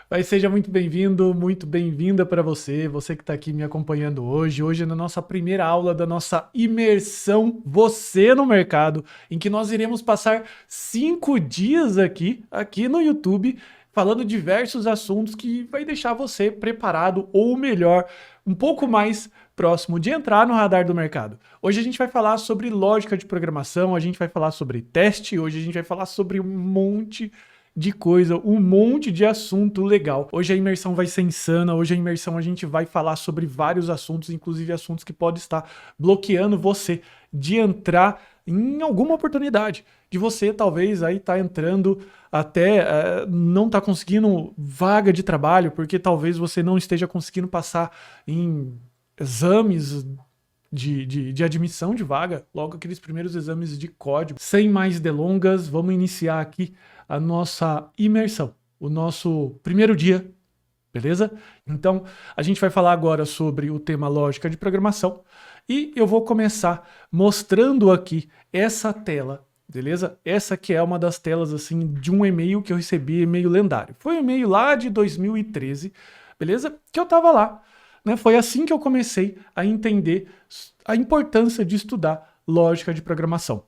Mas seja muito bem-vindo, muito bem-vinda para você que está aqui me acompanhando hoje. Hoje é na nossa primeira aula da nossa imersão Você no Mercado, em que nós iremos passar 5 dias aqui no YouTube, falando diversos assuntos que vai deixar você preparado, ou melhor, um pouco mais próximo de entrar no radar do mercado. Hoje a gente vai falar sobre lógica de programação, a gente vai falar sobre teste, hoje a gente vai falar sobre um monte de coisa, um monte de assunto legal. Hoje a imersão vai ser insana, hoje a imersão a gente vai falar sobre vários assuntos, inclusive assuntos que podem estar bloqueando você de entrar em alguma oportunidade, de você talvez aí tá entrando até não tá conseguindo vaga de trabalho, porque talvez você não esteja conseguindo passar em exames de admissão de vaga, logo aqueles primeiros exames de código. Sem mais delongas, vamos iniciar aqui a nossa imersão, o nosso primeiro dia, beleza? Então, a gente vai falar agora sobre o tema lógica de programação e eu vou começar mostrando aqui essa tela, beleza? Essa que é uma das telas assim de um e-mail que eu recebi, e-mail lendário. Foi um e-mail lá de 2013, beleza? Que eu tava lá, né? Foi assim que eu comecei a entender a importância de estudar lógica de programação.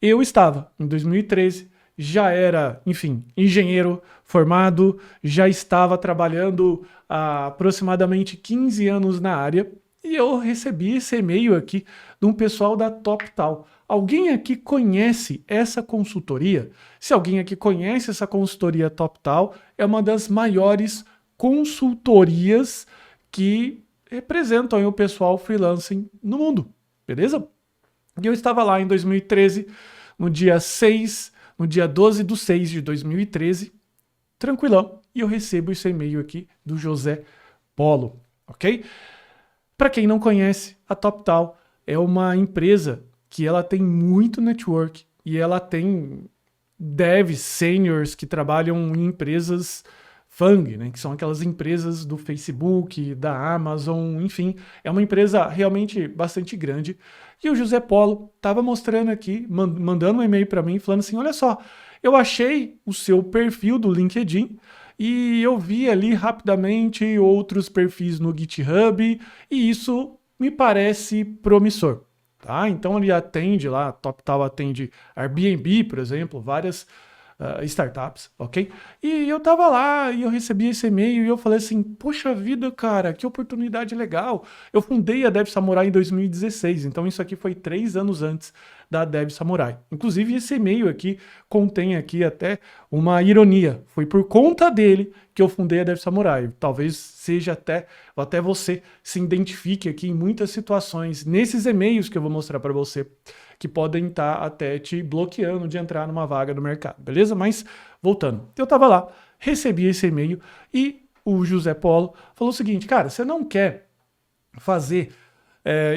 Eu estava em 2013, já era, enfim, engenheiro formado, já estava trabalhando há aproximadamente 15 anos na área e eu recebi esse e-mail aqui de um pessoal da TopTal. Alguém aqui conhece essa consultoria? Se alguém aqui conhece essa consultoria TopTal, é uma das maiores consultorias que representam o pessoal freelancing no mundo, beleza? E eu estava lá em 2013, no dia 12/6 de 2013, tranquilão, e eu recebo esse e-mail aqui do José Polo, ok? Para quem não conhece, a TopTal é uma empresa que ela tem muito network e ela tem devs, seniors que trabalham em empresas FANG, né, que são aquelas empresas do Facebook, da Amazon, enfim, é uma empresa realmente bastante grande. E o José Polo estava mostrando aqui, mandando um e-mail para mim, falando assim, olha só, eu achei o seu perfil do LinkedIn e eu vi ali rapidamente outros perfis no GitHub e isso me parece promissor. Tá? Então ele atende lá, a TopTal atende Airbnb, por exemplo, várias startups, ok? E eu tava lá e eu recebi esse e-mail e eu falei assim, poxa vida, cara, que oportunidade legal. Eu fundei a Dev Samurai em 2016, então isso aqui foi 3 anos antes da Dev Samurai. Inclusive esse e-mail aqui contém aqui até uma ironia. Foi por conta dele que eu fundei a Dev Samurai. Talvez seja até você se identifique aqui em muitas situações nesses e-mails que eu vou mostrar para você, que podem estar até te bloqueando de entrar numa vaga no mercado, beleza? Mas, voltando, eu estava lá, recebi esse e-mail e o José Polo falou o seguinte, cara, você não quer fazer,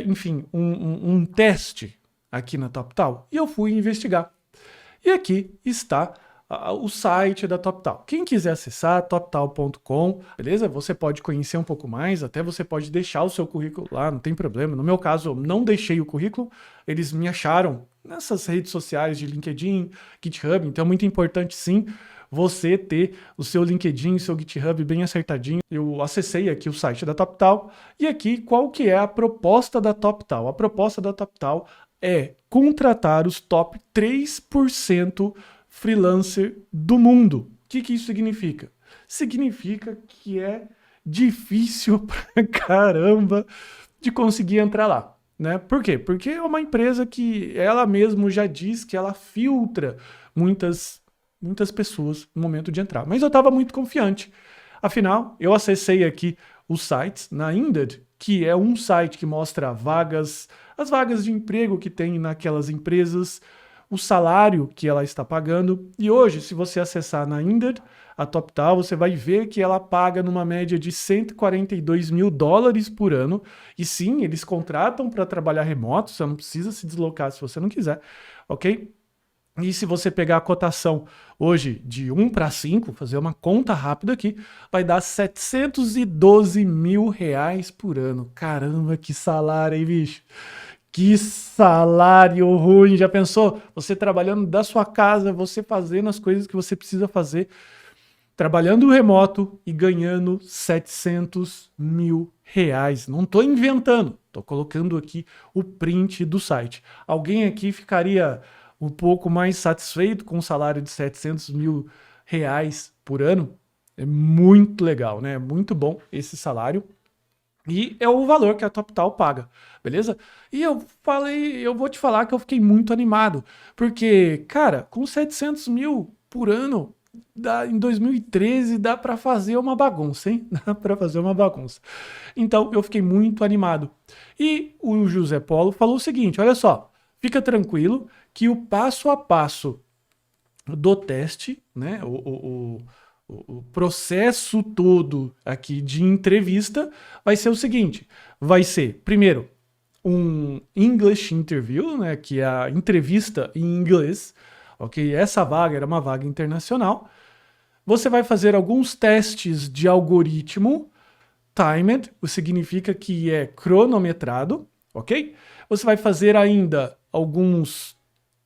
enfim, um teste aqui na TopTal? E eu fui investigar. E aqui está o site da TopTal. Quem quiser acessar, toptal.com, beleza? Você pode conhecer um pouco mais, até você pode deixar o seu currículo lá, não tem problema. No meu caso, eu não deixei o currículo, eles me acharam nessas redes sociais de LinkedIn, GitHub, então é muito importante sim você ter o seu LinkedIn, o seu GitHub bem acertadinho. Eu acessei aqui o site da TopTal e aqui qual que é a proposta da TopTal? A proposta da TopTal é contratar os top 3% freelancer do mundo. O que isso significa? Significa que é difícil pra caramba de conseguir entrar lá, né? Por quê? Porque é uma empresa que ela mesmo já diz que ela filtra muitas pessoas no momento de entrar. Mas eu estava muito confiante. Afinal, eu acessei aqui os sites na Indeed, que é um site que mostra as vagas de emprego que tem naquelas empresas, o salário que ela está pagando. E hoje, se você acessar na Indeed, a TopTal, você vai ver que ela paga numa média de US$ 142 mil por ano. E sim, eles contratam para trabalhar remoto, você não precisa se deslocar se você não quiser, ok? E se você pegar a cotação hoje de 1 para 5, fazer uma conta rápida aqui, vai dar R$ 712 mil por ano. Caramba, que salário, hein, bicho? Que salário ruim. Já pensou? Você trabalhando da sua casa, você fazendo as coisas que você precisa fazer trabalhando remoto e ganhando R$ 700 mil. Não estou inventando, estou colocando aqui o print do site. Alguém aqui ficaria um pouco mais satisfeito com um salário de R$ 700 mil por ano? É muito legal, né? É muito bom esse salário. E é o valor que a TopTal paga, beleza? E eu vou te falar que eu fiquei muito animado, porque, cara, com 700 mil por ano, em 2013 dá pra fazer uma bagunça, hein? Dá pra fazer uma bagunça. Então eu fiquei muito animado. E o José Paulo falou o seguinte: olha só, fica tranquilo que o passo a passo do teste, né? O processo todo aqui de entrevista vai ser o seguinte: vai ser, primeiro, um English interview, né? Que é a entrevista em inglês, ok? Essa vaga era uma vaga internacional. Você vai fazer alguns testes de algoritmo, timed, o que significa que é cronometrado, ok? Você vai fazer ainda alguns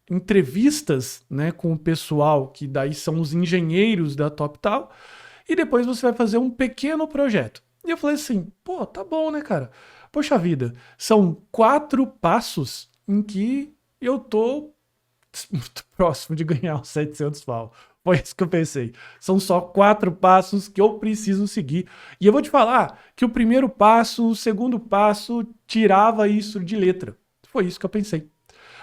entrevistas, né, com o pessoal que daí são os engenheiros da TopTal, e depois você vai fazer um pequeno projeto. E eu falei assim, pô, tá bom, né, cara? Poxa vida, são 4 passos em que eu tô muito próximo de ganhar os 700 pau. Foi isso que eu pensei. São só 4 passos que eu preciso seguir. E eu vou te falar que o primeiro passo, o segundo passo, tirava isso de letra. Foi isso que eu pensei.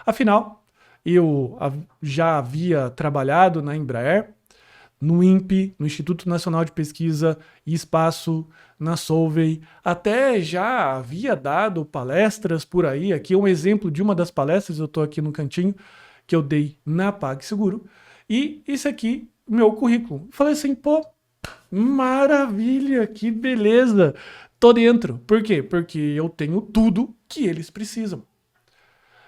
Afinal, eu já havia trabalhado na Embraer, no INPE, no Instituto Nacional de Pesquisa e Espaço, na Solvay, até já havia dado palestras por aí. Aqui é um exemplo de uma das palestras, eu estou aqui no cantinho, que eu dei na PagSeguro. E isso aqui, meu currículo. Falei assim, pô, maravilha, que beleza, tô dentro. Por quê? Porque eu tenho tudo que eles precisam.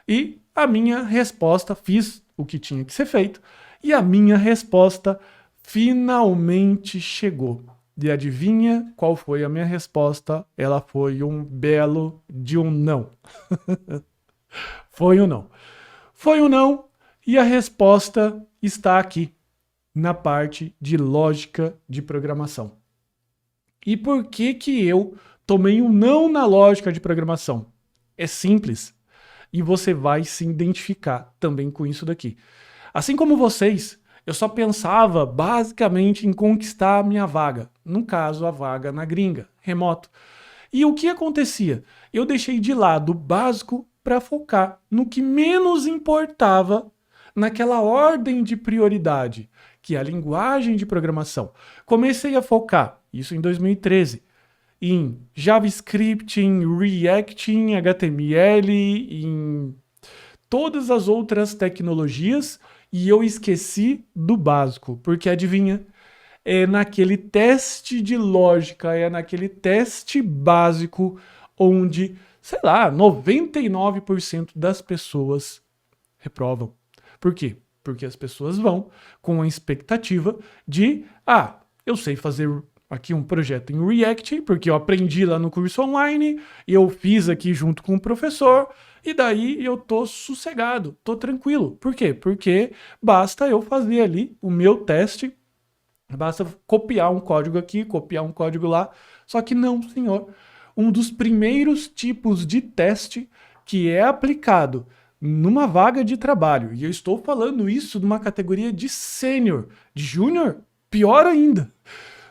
E a minha resposta, fiz o que tinha que ser feito, e a minha resposta finalmente chegou. E adivinha qual foi a minha resposta? Ela foi um belo de um não. Foi um não. Foi um não, e a resposta está aqui, na parte de lógica de programação. E por que que eu tomei um não na lógica de programação? É simples. E você vai se identificar também com isso daqui. Assim como vocês, eu só pensava basicamente em conquistar a minha vaga. No caso, a vaga na gringa, remoto. E o que acontecia? Eu deixei de lado o básico para focar no que menos importava naquela ordem de prioridade, que é a linguagem de programação. Comecei a focar, isso em 2013, em JavaScript, em React, em HTML, em todas as outras tecnologias, e eu esqueci do básico, porque adivinha? É naquele teste de lógica, é naquele teste básico onde, sei lá, 99% das pessoas reprovam. Por quê? Porque as pessoas vão com a expectativa de, eu sei fazer aqui um projeto em React, porque eu aprendi lá no curso online, e eu fiz aqui junto com o professor, e daí eu tô sossegado, tô tranquilo. Por quê? Porque basta eu fazer ali o meu teste, basta copiar um código aqui, copiar um código lá, só que não, senhor. Um dos primeiros tipos de teste que é aplicado numa vaga de trabalho, e eu estou falando isso numa categoria de sênior, de júnior, pior ainda,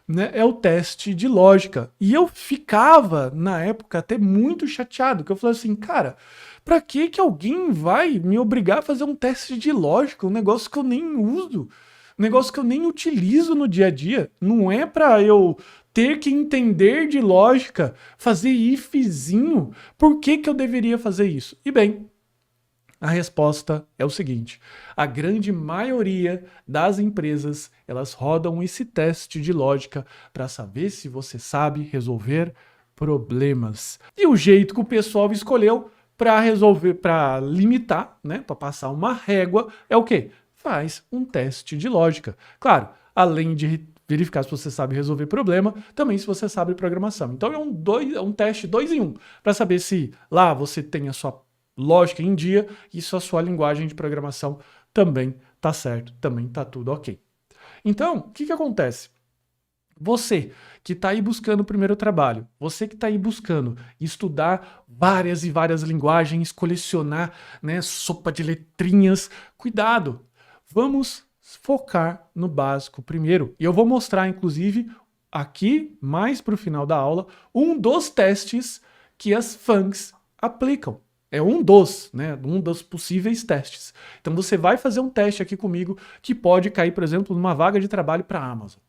né, é o teste de lógica. E eu ficava, na época, até muito chateado, que eu falei assim, cara, pra que alguém vai me obrigar a fazer um teste de lógica, um negócio que eu nem uso, um negócio que eu nem utilizo no dia a dia? Não é pra eu ter que entender de lógica, fazer ifzinho, por que eu deveria fazer isso? E bem, a resposta é o seguinte: a grande maioria das empresas, elas rodam esse teste de lógica para saber se você sabe resolver problemas. E o jeito que o pessoal escolheu para resolver, para limitar, né, para passar uma régua, é o quê? Faz um teste de lógica. Claro, além de verificar se você sabe resolver problema, também se você sabe programação. Então é um teste 2 em 1, para saber se lá você tem a sua lógica em dia e se a sua linguagem de programação também tá certo, também tá tudo ok. Então, o que acontece? Você que está aí buscando o primeiro trabalho, você que está aí buscando estudar várias e várias linguagens, colecionar, né, sopa de letrinhas, cuidado, vamos focar no básico primeiro. E eu vou mostrar, inclusive, aqui, mais para o final da aula, um dos testes que as FANGs aplicam. É um dos possíveis testes. Então você vai fazer um teste aqui comigo que pode cair, por exemplo, numa vaga de trabalho para a Amazon.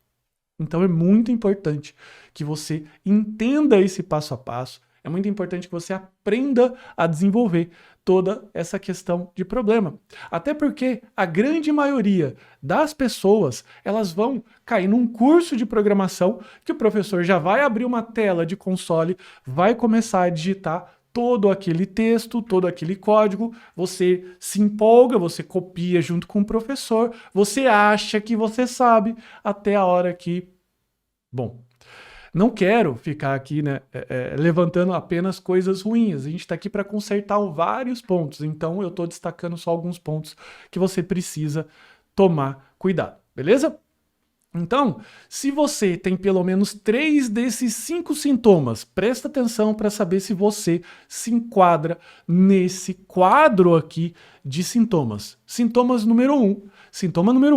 Então é muito importante que você entenda esse passo a passo, é muito importante que você aprenda a desenvolver toda essa questão de problema. Até porque a grande maioria das pessoas, elas vão cair num curso de programação que o professor já vai abrir uma tela de console, vai começar a digitar todo aquele texto, todo aquele código, você se empolga, você copia junto com o professor, você acha que você sabe, até a hora que... Bom, não quero ficar aqui, né, levantando apenas coisas ruins, a gente está aqui para consertar vários pontos, então eu estou destacando só alguns pontos que você precisa tomar cuidado, beleza? Então, se você tem pelo menos 3 desses 5 sintomas, presta atenção para saber se você se enquadra nesse quadro aqui de sintomas. Sintoma número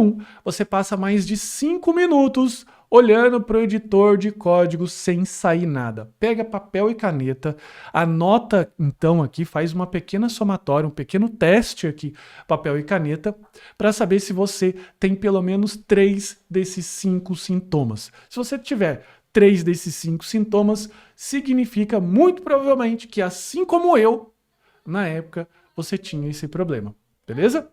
1, você passa mais de 5 minutos olhando para o editor de código sem sair nada. Pega papel e caneta, anota então aqui, faz uma pequena somatória, um pequeno teste aqui, papel e caneta, para saber se você tem pelo menos 3 desses 5 sintomas. Se você tiver 3 desses 5 sintomas, significa muito provavelmente que, assim como eu, na época, você tinha esse problema, beleza?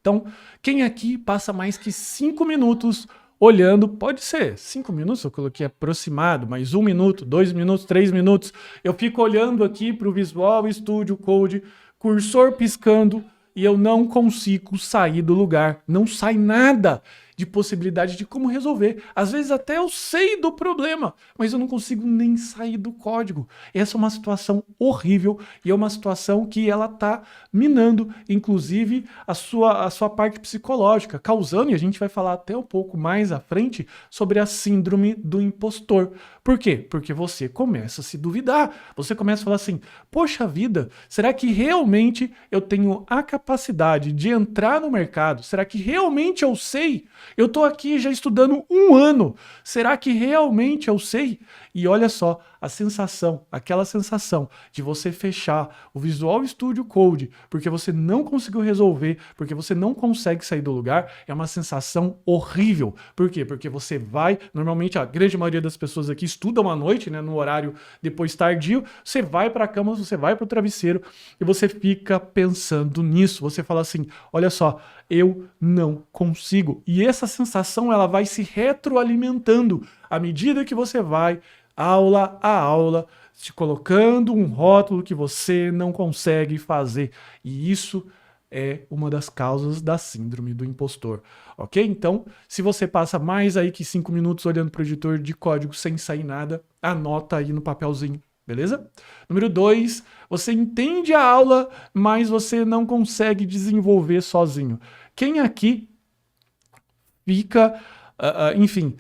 Então, quem aqui passa mais que 5 minutos olhando, pode ser 5 minutos, eu coloquei aproximado, mas 1 minuto, 2 minutos, 3 minutos, eu fico olhando aqui para o Visual Studio Code, cursor piscando, e eu não consigo sair do lugar, não sai nada de possibilidade de como resolver. Às vezes até eu sei do problema, mas eu não consigo nem sair do código. Essa é uma situação horrível e é uma situação que ela está minando, inclusive, a sua parte psicológica, causando, e a gente vai falar até um pouco mais à frente, sobre a síndrome do impostor. Por quê? Porque você começa a se duvidar, você começa a falar assim, poxa vida, será que realmente eu tenho a capacidade de entrar no mercado? Será que realmente eu sei? Eu estou aqui já estudando 1 ano. Será que realmente eu sei? E olha só, a sensação, aquela sensação de você fechar o Visual Studio Code porque você não conseguiu resolver, porque você não consegue sair do lugar, é uma sensação horrível. Por quê? Porque você vai, normalmente a grande maioria das pessoas aqui estudam à noite, né, no horário depois tardio, você vai para a cama, você vai para o travesseiro e você fica pensando nisso. Você fala assim, olha só, eu não consigo. E essa sensação ela vai se retroalimentando à medida que você vai, aula a aula, te colocando um rótulo que você não consegue fazer. E isso é uma das causas da síndrome do impostor, ok? Então, se você passa mais aí que 5 minutos olhando para o editor de código sem sair nada, anota aí no papelzinho, beleza? Número 2, você entende a aula, mas você não consegue desenvolver sozinho. Quem aqui fica, enfim,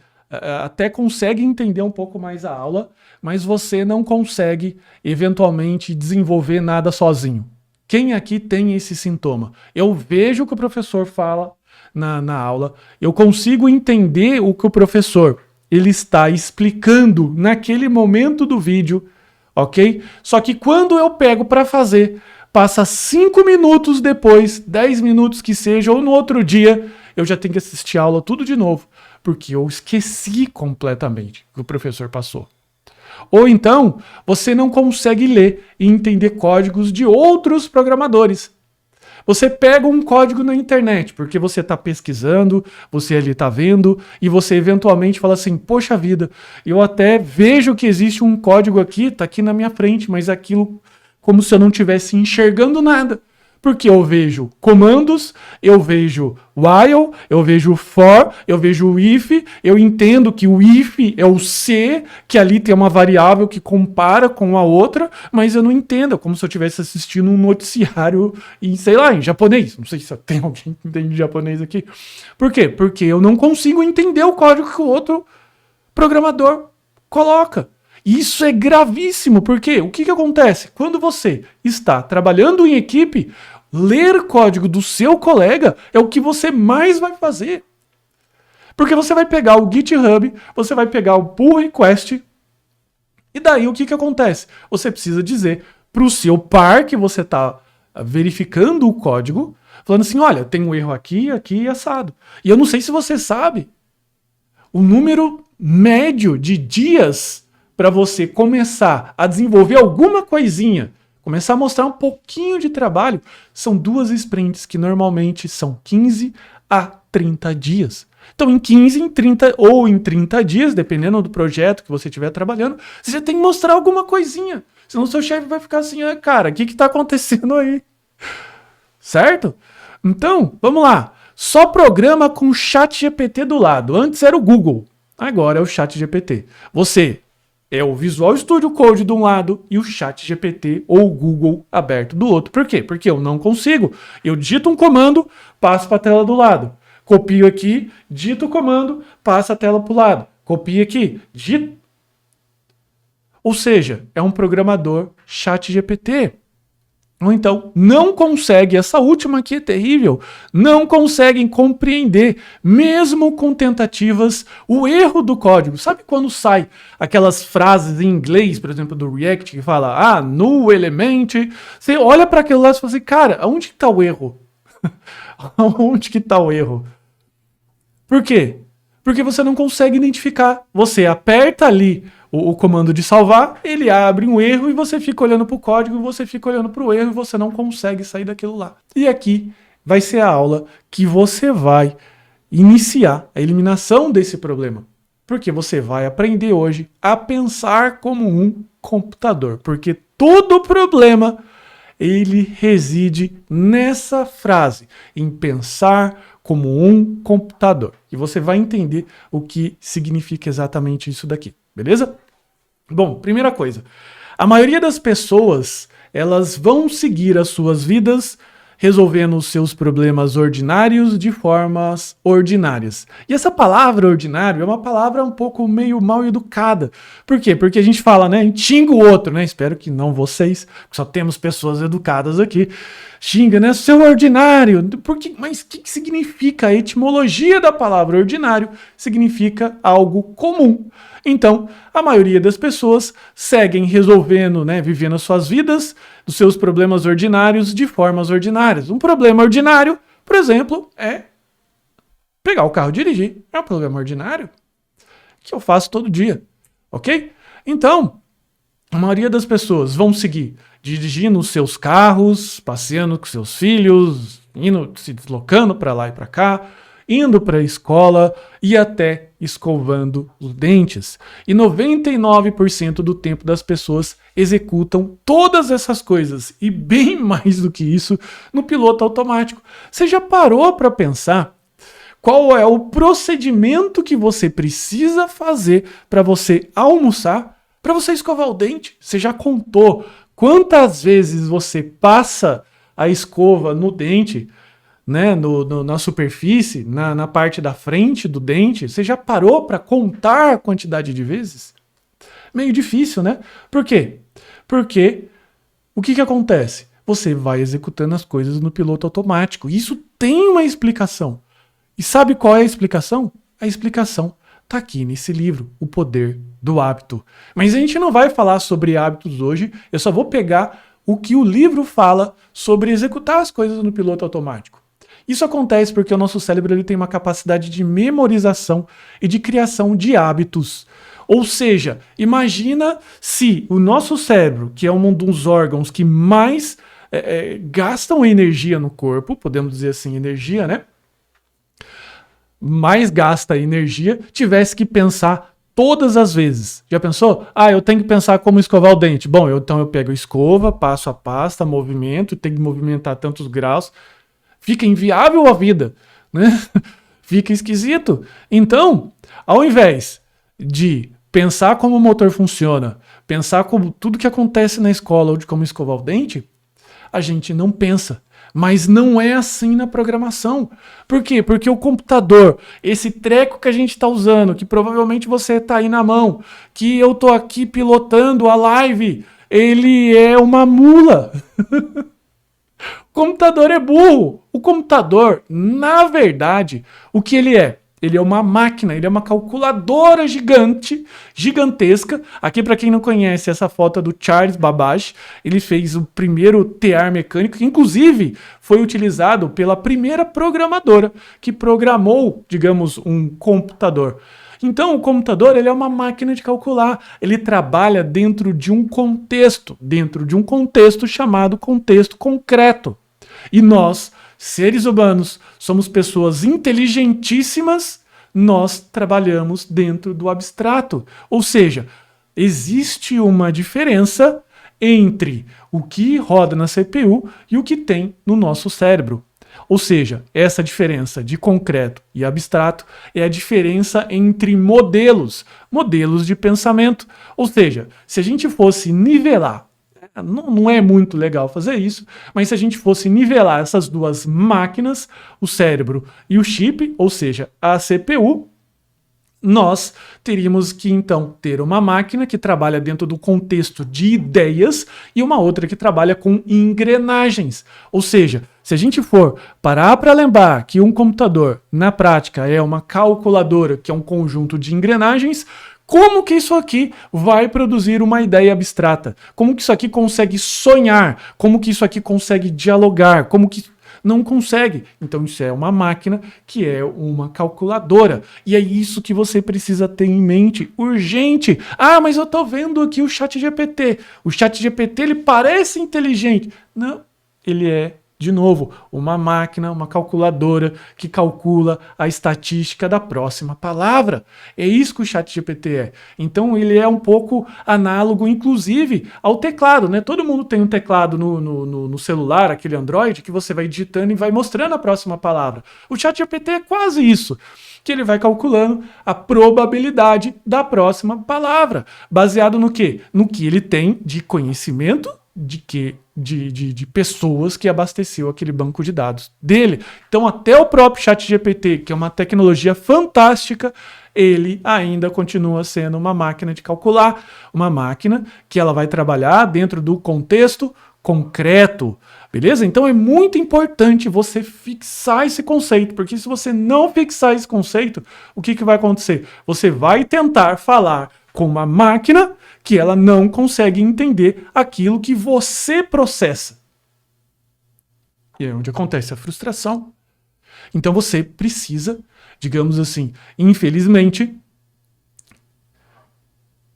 até consegue entender um pouco mais a aula, mas você não consegue, eventualmente, desenvolver nada sozinho? Quem aqui tem esse sintoma? Eu vejo o que o professor fala na aula, eu consigo entender o que o professor ele está explicando naquele momento do vídeo, ok? Só que quando eu pego para fazer, passa 5 minutos depois, 10 minutos que seja, ou no outro dia, eu já tenho que assistir a aula tudo de novo, porque eu esqueci completamente o que o professor passou. Ou então, você não consegue ler e entender códigos de outros programadores. Você pega um código na internet, porque você está pesquisando, você ali está vendo, e você eventualmente fala assim, poxa vida, eu até vejo que existe um código aqui, está aqui na minha frente, mas aquilo como se eu não estivesse enxergando nada. Porque eu vejo comandos, eu vejo while, eu vejo for, eu vejo o if, eu entendo que o if é o se, que ali tem uma variável que compara com a outra, mas eu não entendo, é como se eu estivesse assistindo um noticiário em, sei lá, em japonês. Não sei se tem alguém que entende japonês aqui. Por quê? Porque eu não consigo entender o código que o outro Programador coloca. Isso é gravíssimo, porque o que acontece? Quando você está trabalhando em equipe, ler código do seu colega é o que você mais vai fazer. Porque você vai pegar o GitHub, você vai pegar o pull request, e daí o que acontece? Você precisa dizer para o seu par que você está verificando o código, falando assim, olha, tem um erro aqui, aqui e assado. E eu não sei se você sabe, o número médio de dias para você começar a desenvolver alguma coisinha, começar a mostrar um pouquinho de trabalho, são 2 sprints que normalmente são 15 a 30 dias. Então, em 15, em 30 ou em 30 dias, dependendo do projeto que você estiver trabalhando, você já tem que mostrar alguma coisinha. Senão o seu chefe vai ficar assim, cara, o que está acontecendo aí? Certo? Então, vamos lá. Só programa com o ChatGPT do lado. Antes era o Google, agora é o ChatGPT. Você é o Visual Studio Code de um lado e o ChatGPT ou o Google aberto do outro. Por quê? Porque eu não consigo. Eu digito um comando, passo para a tela do lado. Copio aqui, digito o comando, passa a tela para o lado. Copio aqui, digito. Ou seja, é um programador ChatGPT. Ou então, não consegue, essa última aqui é terrível, não conseguem compreender, mesmo com tentativas, o erro do código. Sabe quando sai aquelas frases em inglês, por exemplo, do React, que fala, null element, você olha para aquilo lá e fala assim, cara, onde que está o erro? Onde que está o erro? Por quê? Porque você não consegue identificar. Você aperta ali o comando de salvar, ele abre um erro e você fica olhando para o código, e você fica olhando para o erro e você não consegue sair daquilo lá. E aqui vai ser a aula que você vai iniciar a eliminação desse problema. Porque você vai aprender hoje a pensar como um computador. Porque todo problema, ele reside nessa frase, em pensar como um computador. E você vai entender o que significa exatamente isso daqui, beleza? Bom, primeira coisa, a maioria das pessoas, elas vão seguir as suas vidas resolvendo os seus problemas ordinários de formas ordinárias. E essa palavra ordinário é uma palavra um pouco meio mal educada. Por quê? Porque a gente fala, né? A gente xinga o outro, né? Espero que não vocês, porque só temos pessoas educadas aqui. Xinga, né? Seu ordinário. Mas o que significa? A etimologia da palavra ordinário significa algo comum. Então, a maioria das pessoas seguem resolvendo, né, vivendo as suas vidas, os seus problemas ordinários de formas ordinárias. Um problema ordinário, por exemplo, é pegar o carro e dirigir. É um problema ordinário que eu faço todo dia, ok? Então, a maioria das pessoas vão seguir dirigindo os seus carros, passeando com seus filhos, indo, se deslocando para lá e para cá, indo para a escola e até escovando os dentes. E 99% do tempo das pessoas executam todas essas coisas e bem mais do que isso no piloto automático. Você já parou para pensar qual é o procedimento que você precisa fazer para você almoçar, para você escovar o dente? Você já contou quantas vezes você passa a escova no dente, né, na superfície, na parte da frente do dente? Você já parou para contar a quantidade de vezes? Meio difícil, né? Por quê? Porque o que acontece? Você vai executando as coisas no piloto automático. Isso tem uma explicação. E sabe qual é a explicação? A explicação está aqui nesse livro, O Poder do Hábito. Mas a gente não vai falar sobre hábitos hoje, eu só vou pegar o que o livro fala sobre executar as coisas no piloto automático. Isso acontece porque o nosso cérebro ele tem uma capacidade de memorização e de criação de hábitos. Ou seja, imagina se o nosso cérebro, que é um dos órgãos que mais gastam energia no corpo, podemos dizer assim, energia, né? Mais gasta energia, tivesse que pensar todas as vezes. Já pensou? Eu tenho que pensar como escovar o dente. Bom, então eu pego a escova, passo a pasta, movimento, tenho que movimentar tantos graus. Fica inviável a vida, né? Fica esquisito. Então, ao invés de pensar como o motor funciona, pensar como tudo que acontece na escola ou de como escovar o dente, a gente não pensa. Mas não é assim na programação. Por quê? Porque o computador, esse treco que a gente está usando, que provavelmente você está aí na mão, que eu estou aqui pilotando a live, ele é uma mula. O computador é burro. O computador, na verdade, o que ele é? Ele é uma máquina, ele é uma calculadora gigantesca. Aqui, para quem não conhece, essa foto é do Charles Babbage. Ele fez o primeiro tear mecânico, que inclusive foi utilizado pela primeira programadora que programou, digamos, um computador. Então, o computador ele é uma máquina de calcular. Ele trabalha dentro de um contexto chamado contexto concreto. E nós, seres humanos, somos pessoas inteligentíssimas, nós trabalhamos dentro do abstrato. Ou seja, existe uma diferença entre o que roda na CPU e o que tem no nosso cérebro. Ou seja, essa diferença de concreto e abstrato é a diferença entre modelos de pensamento. Ou seja, se a gente fosse nivelar, não é muito legal fazer isso, mas se a gente fosse nivelar essas duas máquinas, o cérebro e o chip, ou seja, a CPU, nós teríamos que então ter uma máquina que trabalha dentro do contexto de ideias e uma outra que trabalha com engrenagens. Ou seja, se a gente for parar para lembrar que um computador, na prática, é uma calculadora, que é um conjunto de engrenagens, como que isso aqui vai produzir uma ideia abstrata? Como que isso aqui consegue sonhar? Como que isso aqui consegue dialogar? Como que não consegue? Então isso é uma máquina que é uma calculadora. E é isso que você precisa ter em mente, urgente. Ah, mas eu tô vendo aqui o ChatGPT. O ChatGPT, ele parece inteligente. Não, ele é, de novo, uma máquina, uma calculadora que calcula a estatística da próxima palavra. É isso que o ChatGPT é. Então ele é um pouco análogo, inclusive, ao teclado, né? Todo mundo tem um teclado no celular, aquele Android, que você vai digitando e vai mostrando a próxima palavra. O ChatGPT é quase isso, que ele vai calculando a probabilidade da próxima palavra, baseado no quê? No que ele tem de conhecimento de pessoas que abasteceu aquele banco de dados dele. Então até o próprio ChatGPT, que é uma tecnologia fantástica, ele ainda continua sendo uma máquina de calcular, uma máquina que ela vai trabalhar dentro do contexto concreto, beleza? Então é muito importante você fixar esse conceito, porque se você não fixar esse conceito, o que vai acontecer? Você vai tentar falar com uma máquina que ela não consegue entender aquilo que você processa. E é onde acontece a frustração. Então você precisa, digamos assim, infelizmente,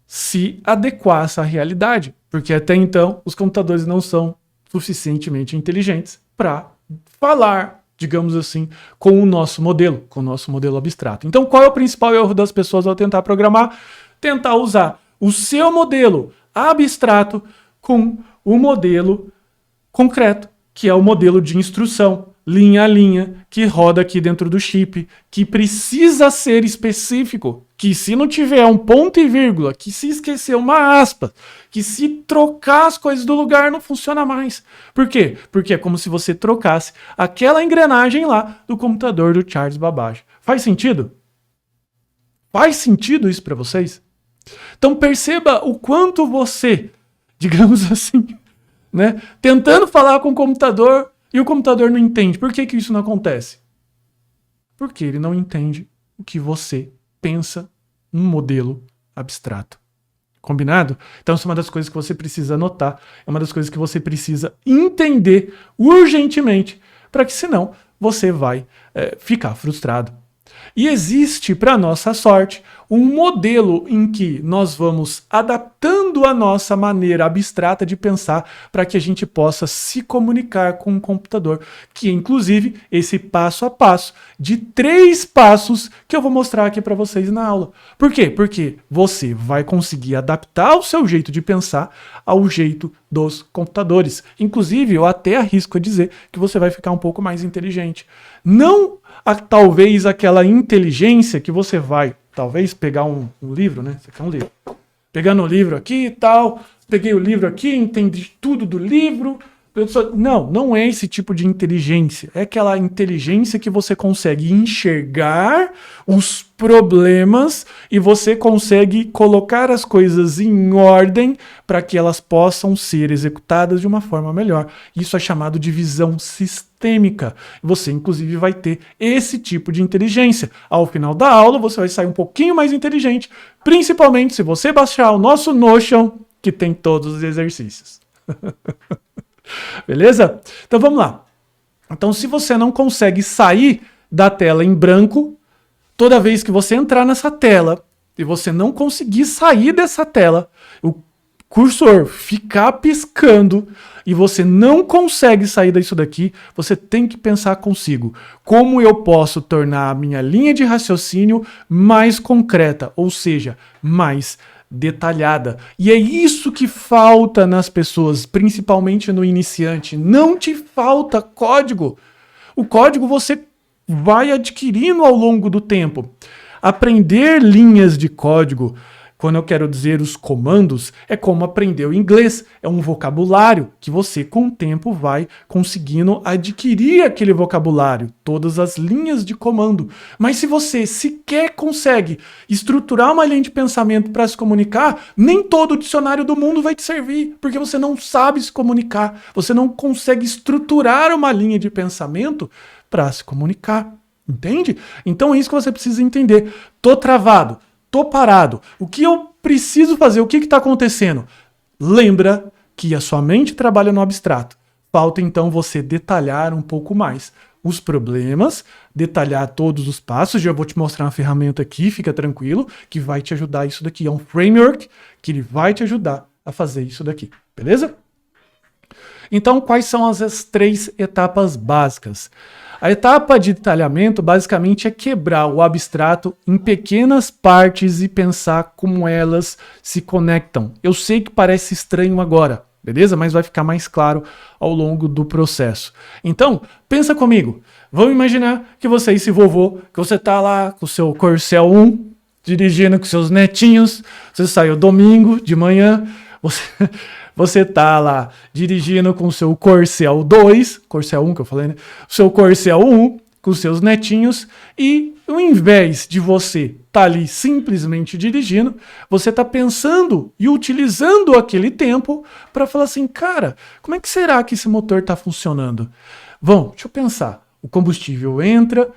se adequar a essa realidade. Porque até então os computadores não são suficientemente inteligentes para falar, digamos assim, com o nosso modelo abstrato. Então qual é o principal erro das pessoas ao tentar programar? Tentar usar o seu modelo abstrato com o modelo concreto, que é o modelo de instrução, linha a linha, que roda aqui dentro do chip, que precisa ser específico, que se não tiver um ponto e vírgula, que se esquecer uma aspa, que se trocar as coisas do lugar não funciona mais. Por quê? Porque é como se você trocasse aquela engrenagem lá do computador do Charles Babbage. Faz sentido? Faz sentido isso para vocês? Então perceba o quanto você, digamos assim, né, tentando falar com o computador e o computador não entende. Por que isso não acontece? Porque ele não entende o que você pensa num modelo abstrato. Combinado? Então isso é uma das coisas que você precisa anotar, é uma das coisas que você precisa entender urgentemente, para que senão você vai ficar frustrado. E existe, para nossa sorte, um modelo em que nós vamos adaptando a nossa maneira abstrata de pensar para que a gente possa se comunicar com o computador, que é inclusive esse passo a passo de 3 passos que eu vou mostrar aqui para vocês na aula. Por quê? Porque você vai conseguir adaptar o seu jeito de pensar ao jeito dos computadores. Inclusive, eu até arrisco a dizer que você vai ficar um pouco mais inteligente. Não talvez aquela inteligência que você vai, talvez, pegar um livro, né? Você quer um livro. Pegando o livro aqui e tal, peguei o livro aqui, entendi tudo do livro, Não é esse tipo de inteligência. É aquela inteligência que você consegue enxergar os problemas e você consegue colocar as coisas em ordem para que elas possam ser executadas de uma forma melhor. Isso é chamado de visão sistêmica. Você, inclusive, vai ter esse tipo de inteligência. Ao final da aula, você vai sair um pouquinho mais inteligente, principalmente se você baixar o nosso Notion, que tem todos os exercícios. Beleza? Então vamos lá. Então, se você não consegue sair da tela em branco, toda vez que você entrar nessa tela e você não conseguir sair dessa tela, o cursor ficar piscando e você não consegue sair disso daqui, você tem que pensar consigo: como eu posso tornar a minha linha de raciocínio mais concreta, ou seja, mais detalhada. E é isso que falta nas pessoas, principalmente no iniciante. Não te falta código. O código você vai adquirindo ao longo do tempo. Aprender linhas de código, quando eu quero dizer os comandos, é como aprender o inglês. É um vocabulário que você, com o tempo, vai conseguindo adquirir aquele vocabulário, todas as linhas de comando. Mas se você sequer consegue estruturar uma linha de pensamento para se comunicar, nem todo dicionário do mundo vai te servir, porque você não sabe se comunicar. Você não consegue estruturar uma linha de pensamento para se comunicar. Entende? Então é isso que você precisa entender. Tô travado. Tô parado. O que eu preciso fazer? O que está acontecendo? Lembra que a sua mente trabalha no abstrato. Falta então você detalhar um pouco mais os problemas, detalhar todos os passos. Já vou te mostrar uma ferramenta aqui, fica tranquilo, que vai te ajudar isso daqui. É um framework que ele vai te ajudar a fazer isso daqui. Beleza? Então, quais são as 3 etapas básicas? A etapa de detalhamento basicamente é quebrar o abstrato em pequenas partes e pensar como elas se conectam. Eu sei que parece estranho agora, beleza? Mas vai ficar mais claro ao longo do processo. Então, pensa comigo. Vamos imaginar que você é esse vovô, que você tá lá com o seu Corcel 1, dirigindo com seus netinhos, você saiu domingo de manhã, você tá lá dirigindo com o seu Corcel 2, Corcel 1 que eu falei, né? O seu Corcel 1 com os seus netinhos e ao invés de você tá ali simplesmente dirigindo, você tá pensando e utilizando aquele tempo para falar assim, cara, como é que será que esse motor tá funcionando? Bom, deixa eu pensar. O combustível entra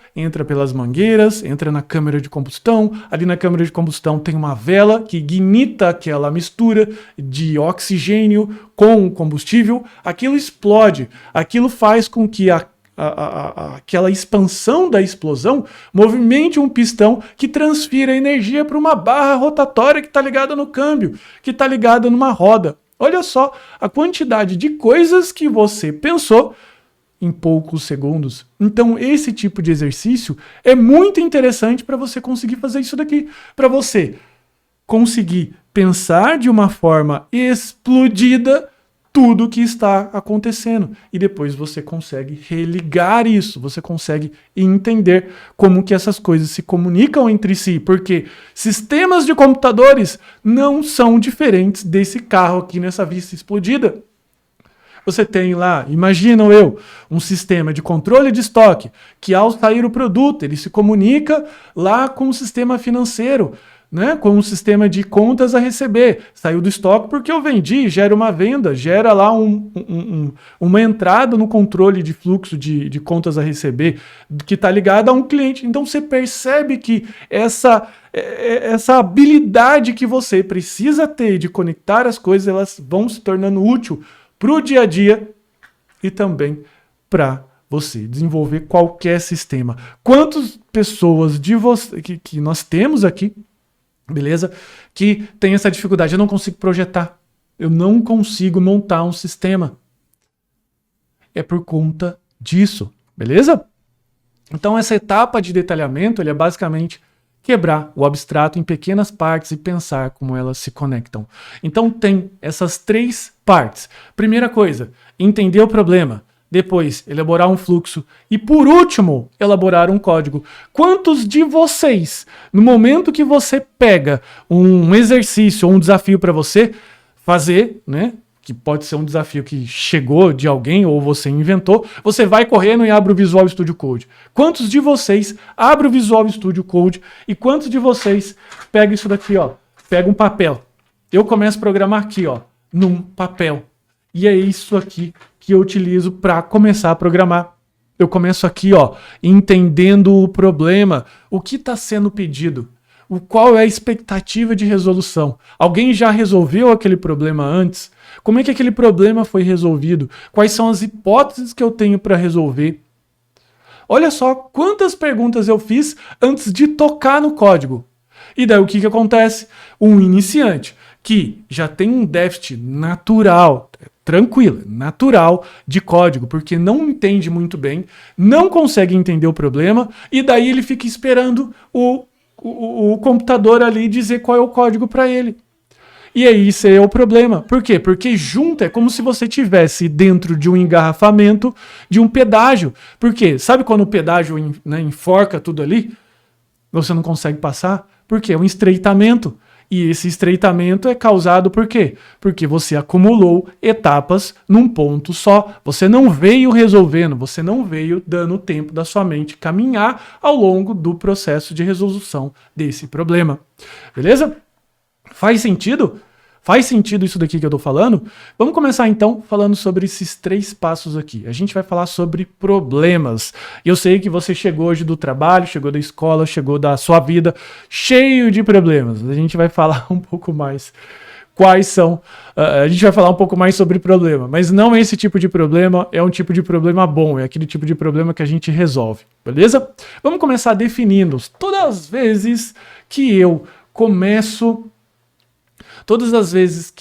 pelas mangueiras, entra na câmara de combustão. Ali na câmara de combustão tem uma vela que ignita aquela mistura de oxigênio com o combustível. Aquilo explode. Aquilo faz com que aquela expansão da explosão movimente um pistão que transfira energia para uma barra rotatória que está ligada no câmbio, que está ligada numa roda. Olha só a quantidade de coisas que você pensou em poucos segundos. Então esse tipo de exercício é muito interessante para você conseguir fazer isso daqui, para você conseguir pensar de uma forma explodida tudo o que está acontecendo e depois você consegue religar isso, você consegue entender como que essas coisas se comunicam entre si, porque sistemas de computadores não são diferentes desse carro aqui nessa vista explodida. Você tem lá, imagino eu, um sistema de controle de estoque que ao sair o produto, ele se comunica lá com o sistema financeiro, né, com um sistema de contas a receber. Saiu do estoque porque eu vendi, gera uma venda, gera lá uma entrada no controle de fluxo de contas a receber, que está ligada a um cliente. Então você percebe que essa habilidade que você precisa ter de conectar as coisas, elas vão se tornando útil para o dia a dia e também para você desenvolver qualquer sistema. Quantas pessoas de você que nós temos aqui, beleza? Que tem essa dificuldade. Eu não consigo projetar. Eu não consigo montar um sistema. É por conta disso, beleza? Então essa etapa de detalhamento, ele é basicamente quebrar o abstrato em pequenas partes e pensar como elas se conectam. Então tem essas 3 partes. Primeira coisa, entender o problema. Depois, elaborar um fluxo. E por último, elaborar um código. Quantos de vocês, no momento que você pega um exercício ou um desafio para você fazer, né? que pode ser um desafio que chegou de alguém ou você inventou, você vai correndo e abre o Visual Studio Code. Quantos de vocês abrem o Visual Studio Code e quantos de vocês pegam isso daqui, ó, pega um papel? Eu começo a programar aqui, ó, num papel. E é isso aqui que eu utilizo para começar a programar. Eu começo aqui, ó, entendendo o problema, o que está sendo pedido, qual é a expectativa de resolução. Alguém já resolveu aquele problema antes? Como é que aquele problema foi resolvido? Quais são as hipóteses que eu tenho para resolver? Olha só quantas perguntas eu fiz antes de tocar no código. E daí o que acontece? Um iniciante que já tem um déficit natural, tranquilo, natural de código, porque não entende muito bem, não consegue entender o problema, e daí ele fica esperando o computador ali dizer qual é o código para ele. E aí isso é o problema. Por quê? Porque junto é como se você tivesse dentro de um engarrafamento de um pedágio. Por quê? Sabe quando o pedágio, né, enforca tudo ali? Você não consegue passar? Por quê? É um estreitamento. E esse estreitamento é causado por quê? Porque você acumulou etapas num ponto só. Você não veio resolvendo, você não veio dando tempo da sua mente caminhar ao longo do processo de resolução desse problema. Beleza? Faz sentido? Faz sentido isso daqui que eu tô falando? Vamos começar então falando sobre esses 3 passos aqui. A gente vai falar sobre problemas. Eu sei que você chegou hoje do trabalho, chegou da escola, chegou da sua vida cheio de problemas. A gente vai falar um pouco mais quais são. A gente vai falar um pouco mais sobre problema, mas não esse tipo de problema, é um tipo de problema bom, é aquele tipo de problema que a gente resolve, beleza? Vamos começar definindo. Todas as vezes que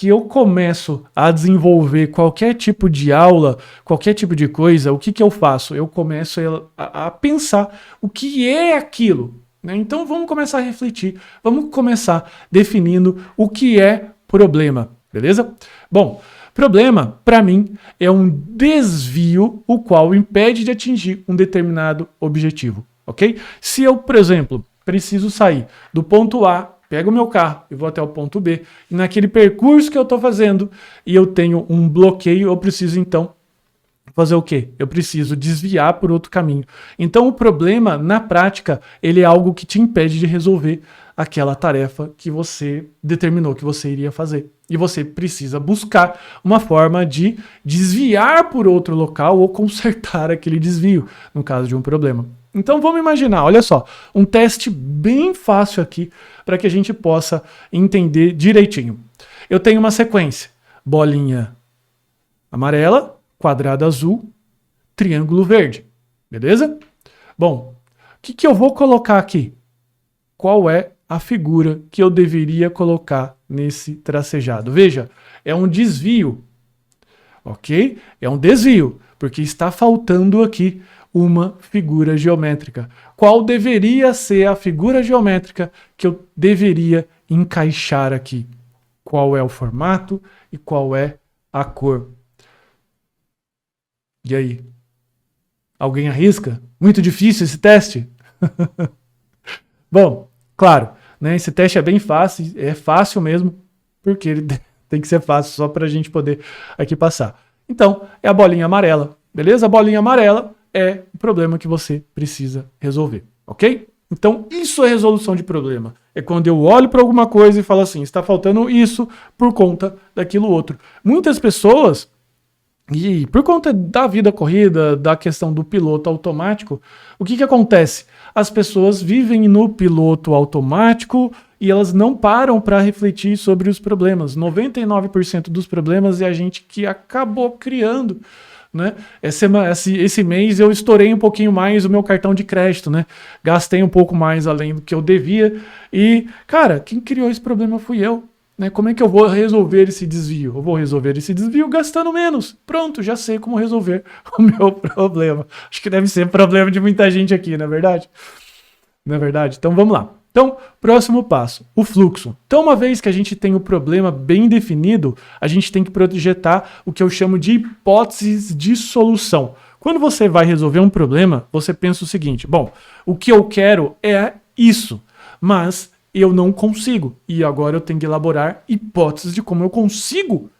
eu começo a desenvolver qualquer tipo de aula, qualquer tipo de coisa, o que eu faço? Eu começo a pensar o que é aquilo, né? Então vamos começar a refletir, vamos começar definindo o que é problema, beleza? Bom, problema, para mim, é um desvio o qual impede de atingir um determinado objetivo, ok? Se eu, por exemplo, preciso sair do ponto A, pego o meu carro e vou até o ponto B, e naquele percurso que eu estou fazendo, e eu tenho um bloqueio, eu preciso então fazer o quê? Eu preciso desviar por outro caminho. Então o problema, na prática, ele é algo que te impede de resolver aquela tarefa que você determinou que você iria fazer. E você precisa buscar uma forma de desviar por outro local ou consertar aquele desvio, no caso de um problema. Então vamos imaginar, olha só, um teste bem fácil aqui para que a gente possa entender direitinho. Eu tenho uma sequência, bolinha amarela, quadrado azul, triângulo verde, beleza? Bom, o que eu vou colocar aqui? Qual é a figura que eu deveria colocar nesse tracejado? Veja, é um desvio, ok? É um desvio, porque está faltando aqui uma figura geométrica. Qual deveria ser a figura geométrica que eu deveria encaixar aqui? Qual é o formato e qual é a cor? E aí? Alguém arrisca? Muito difícil esse teste? Bom, claro, né, esse teste é bem fácil, é fácil mesmo, porque ele tem que ser fácil só para a gente poder aqui passar. Então, é a bolinha amarela, beleza? A bolinha amarela é o problema que você precisa resolver, ok? Então, isso é resolução de problema. É quando eu olho para alguma coisa e falo assim, está faltando isso por conta daquilo outro. Muitas pessoas, e por conta da vida corrida, da questão do piloto automático, o que acontece? As pessoas vivem no piloto automático e elas não param para refletir sobre os problemas. 99% dos problemas é a gente que acabou criando, né? Esse mês eu estourei um pouquinho mais o meu cartão de crédito, né? Gastei um pouco mais além do que eu devia e, cara, quem criou esse problema fui eu. Né? Como é que eu vou resolver esse desvio? Eu vou resolver esse desvio gastando menos. Pronto, já sei como resolver o meu problema. Acho que deve ser problema de muita gente aqui, não é verdade? Não é verdade? Então vamos lá. Então, próximo passo, o fluxo. Então, uma vez que a gente tem o problema bem definido, a gente tem que projetar o que eu chamo de hipóteses de solução. Quando você vai resolver um problema, você pensa o seguinte, bom, o que eu quero é isso, mas eu não consigo. E agora eu tenho que elaborar hipóteses de como eu consigo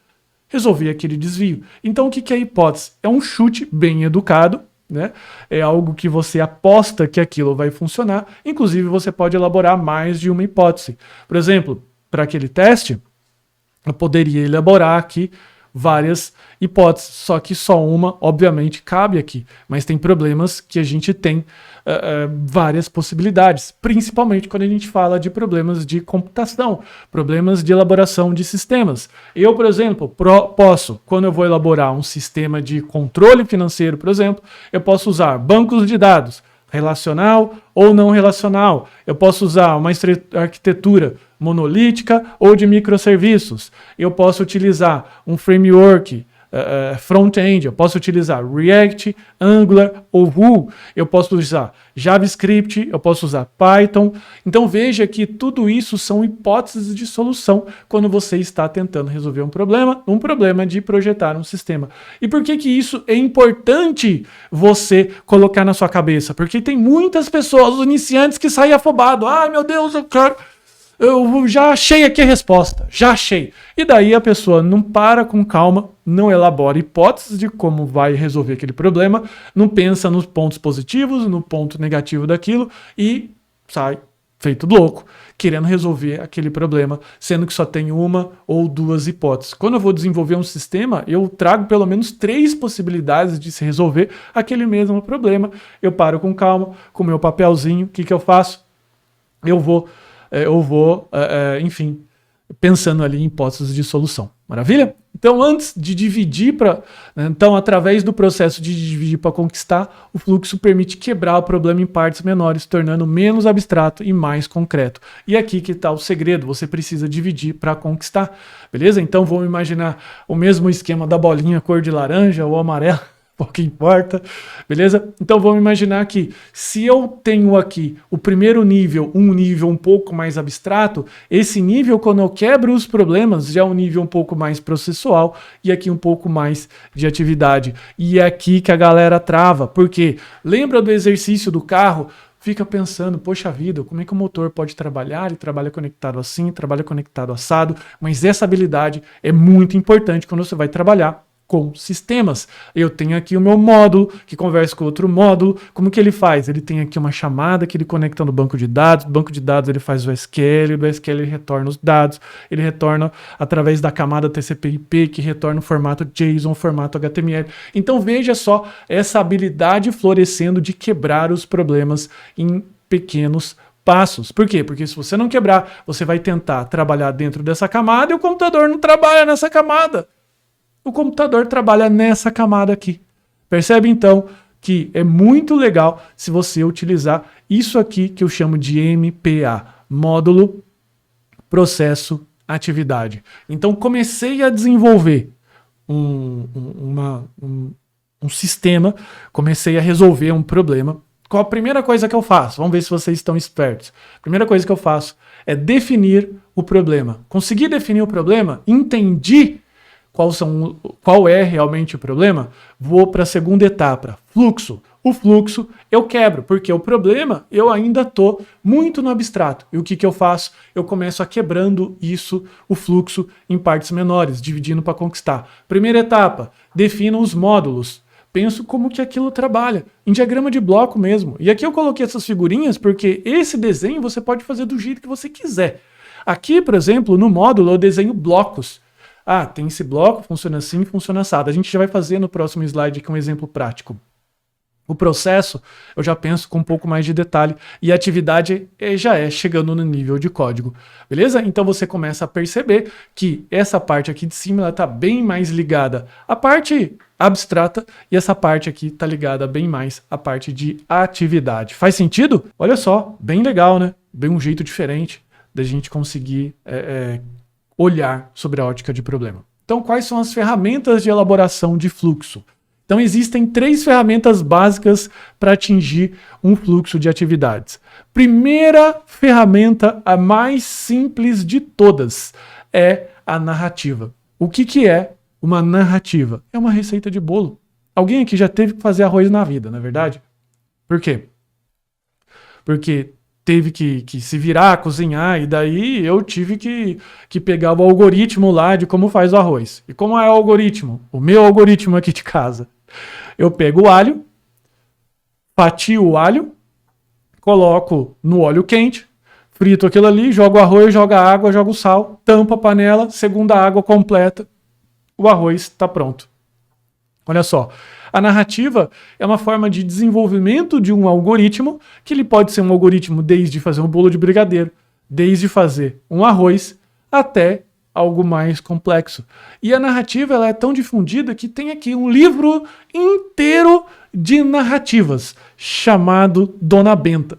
resolver aquele desvio. Então o que é a hipótese? É um chute bem educado, né? É algo que você aposta que aquilo vai funcionar. Inclusive você pode elaborar mais de uma hipótese. Por exemplo, para aquele teste, eu poderia elaborar aqui várias hipóteses, só que só uma, obviamente, cabe aqui. Mas tem problemas que a gente tem várias possibilidades, principalmente quando a gente fala de problemas de computação, problemas de elaboração de sistemas. Eu, por exemplo, posso, quando eu vou elaborar um sistema de controle financeiro, por exemplo, eu posso usar bancos de dados, relacional ou não relacional. Eu posso usar uma arquitetura monolítica ou de microserviços. Eu posso utilizar um framework front-end, eu posso utilizar React, Angular ou Vue, eu posso usar JavaScript, eu posso usar Python. Então veja que tudo isso são hipóteses de solução quando você está tentando resolver um problema de projetar um sistema. E por que isso é importante você colocar na sua cabeça? Porque tem muitas pessoas, os iniciantes, que saem afobados. Ai, meu Deus, eu já achei aqui a resposta, já achei. E daí a pessoa não para com calma, não elabora hipóteses de como vai resolver aquele problema, não pensa nos pontos positivos, no ponto negativo daquilo e sai feito louco, querendo resolver aquele problema, sendo que só tem uma ou duas hipóteses. Quando eu vou desenvolver um sistema, eu trago pelo menos 3 possibilidades de se resolver aquele mesmo problema. Eu paro com calma, com o meu papelzinho, o que eu faço? Eu vou, enfim, pensando ali em hipóteses de solução. Maravilha? Então, antes de dividir através do processo de dividir para conquistar, o fluxo permite quebrar o problema em partes menores, tornando menos abstrato e mais concreto. E aqui que está o segredo, você precisa dividir para conquistar, beleza? Então, vamos imaginar o mesmo esquema da bolinha cor de laranja ou amarela, pouco importa, beleza? Então vamos imaginar que se eu tenho aqui o primeiro nível, um nível um pouco mais abstrato, esse nível, quando eu quebro os problemas, já é um nível um pouco mais processual e aqui um pouco mais de atividade. E é aqui que a galera trava, porque lembra do exercício do carro? Fica pensando, poxa vida, como é que o motor pode trabalhar? Ele trabalha conectado assim, trabalha conectado assado, mas essa habilidade é muito importante quando você vai trabalhar com sistemas. Eu tenho aqui o meu módulo que conversa com outro módulo. Como que ele faz? Ele tem aqui uma chamada que ele conecta no banco de dados. Do banco de dados ele faz o SQL, do SQL ele retorna os dados. Ele retorna através da camada TCP/IP, que retorna o formato JSON, formato HTML. Então veja só essa habilidade florescendo de quebrar os problemas em pequenos passos. Por quê? Porque se você não quebrar, você vai tentar trabalhar dentro dessa camada e o computador não trabalha nessa camada. O computador trabalha nessa camada aqui. Percebe então que é muito legal se você utilizar isso aqui que eu chamo de MPA, módulo, processo, atividade. Então comecei a desenvolver um sistema, comecei a resolver um problema. Qual a primeira coisa que eu faço? Vamos ver se vocês estão espertos. A primeira coisa que eu faço é definir o problema. Consegui definir o problema? Entendi qual é realmente o problema? Vou para a segunda etapa, fluxo. O fluxo eu quebro, porque o problema eu ainda estou muito no abstrato. E o que eu faço? Eu começo a quebrando isso, o fluxo, em partes menores, dividindo para conquistar. Primeira etapa, defina os módulos. Penso como que aquilo trabalha, em diagrama de bloco mesmo. E aqui eu coloquei essas figurinhas porque esse desenho você pode fazer do jeito que você quiser. Aqui, por exemplo, no módulo eu desenho blocos. Ah, tem esse bloco, funciona assim, funciona assado. A gente já vai fazer no próximo slide aqui um exemplo prático. O processo eu já penso com um pouco mais de detalhe e a atividade já é chegando no nível de código, beleza? Então você começa a perceber que essa parte aqui de cima está bem mais ligada à parte abstrata e essa parte aqui está ligada bem mais à parte de atividade. Faz sentido? Olha só, bem legal, né? Bem um jeito diferente da gente conseguir olhar sobre a ótica de problema. Então, quais são as ferramentas de elaboração de fluxo? Então, existem 3 ferramentas básicas para atingir um fluxo de atividades. Primeira ferramenta, a mais simples de todas, é a narrativa. O que é uma narrativa? É uma receita de bolo. Alguém aqui já teve que fazer arroz na vida, não é verdade? Por quê? Porque teve que se virar, cozinhar, e daí eu tive que pegar o algoritmo lá de como faz o arroz. E como é o algoritmo? O meu algoritmo aqui de casa. Eu pego o alho, fatio o alho, coloco no óleo quente, frito aquilo ali, jogo o arroz, jogo a água, jogo o sal, tampa a panela, segunda água completa, o arroz está pronto. Olha só, a narrativa é uma forma de desenvolvimento de um algoritmo, que ele pode ser um algoritmo desde fazer um bolo de brigadeiro, desde fazer um arroz, até algo mais complexo. E a narrativa ela é tão difundida que tem aqui um livro inteiro de narrativas, chamado Dona Benta.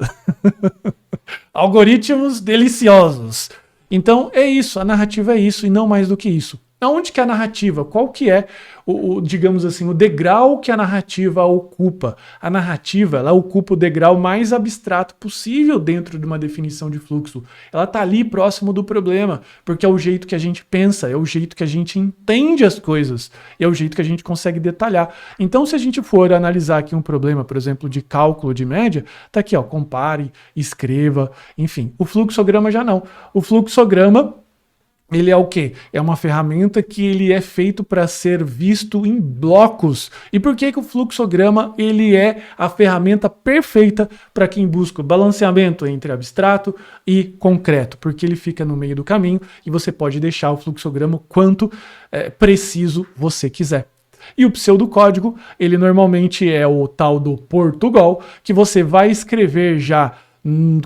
Algoritmos deliciosos. Então é isso, a narrativa é isso e não mais do que isso. Aonde que é a narrativa? Qual que é digamos assim, o degrau que a narrativa ocupa? A narrativa, ela ocupa o degrau mais abstrato possível dentro de uma definição de fluxo. Ela está ali próximo do problema, porque é o jeito que a gente pensa, é o jeito que a gente entende as coisas, é o jeito que a gente consegue detalhar. Então, se a gente for analisar aqui um problema, por exemplo, de cálculo de média, tá aqui, ó, compare, escreva, enfim. O fluxograma já não. O fluxograma, ele é o quê? É uma ferramenta que ele é feito para ser visto em blocos. E por que o fluxograma ele é a ferramenta perfeita para quem busca o balanceamento entre abstrato e concreto? Porque ele fica no meio do caminho e você pode deixar o fluxograma quanto preciso você quiser. E o pseudocódigo, ele normalmente é o tal do Portugal, que você vai escrever já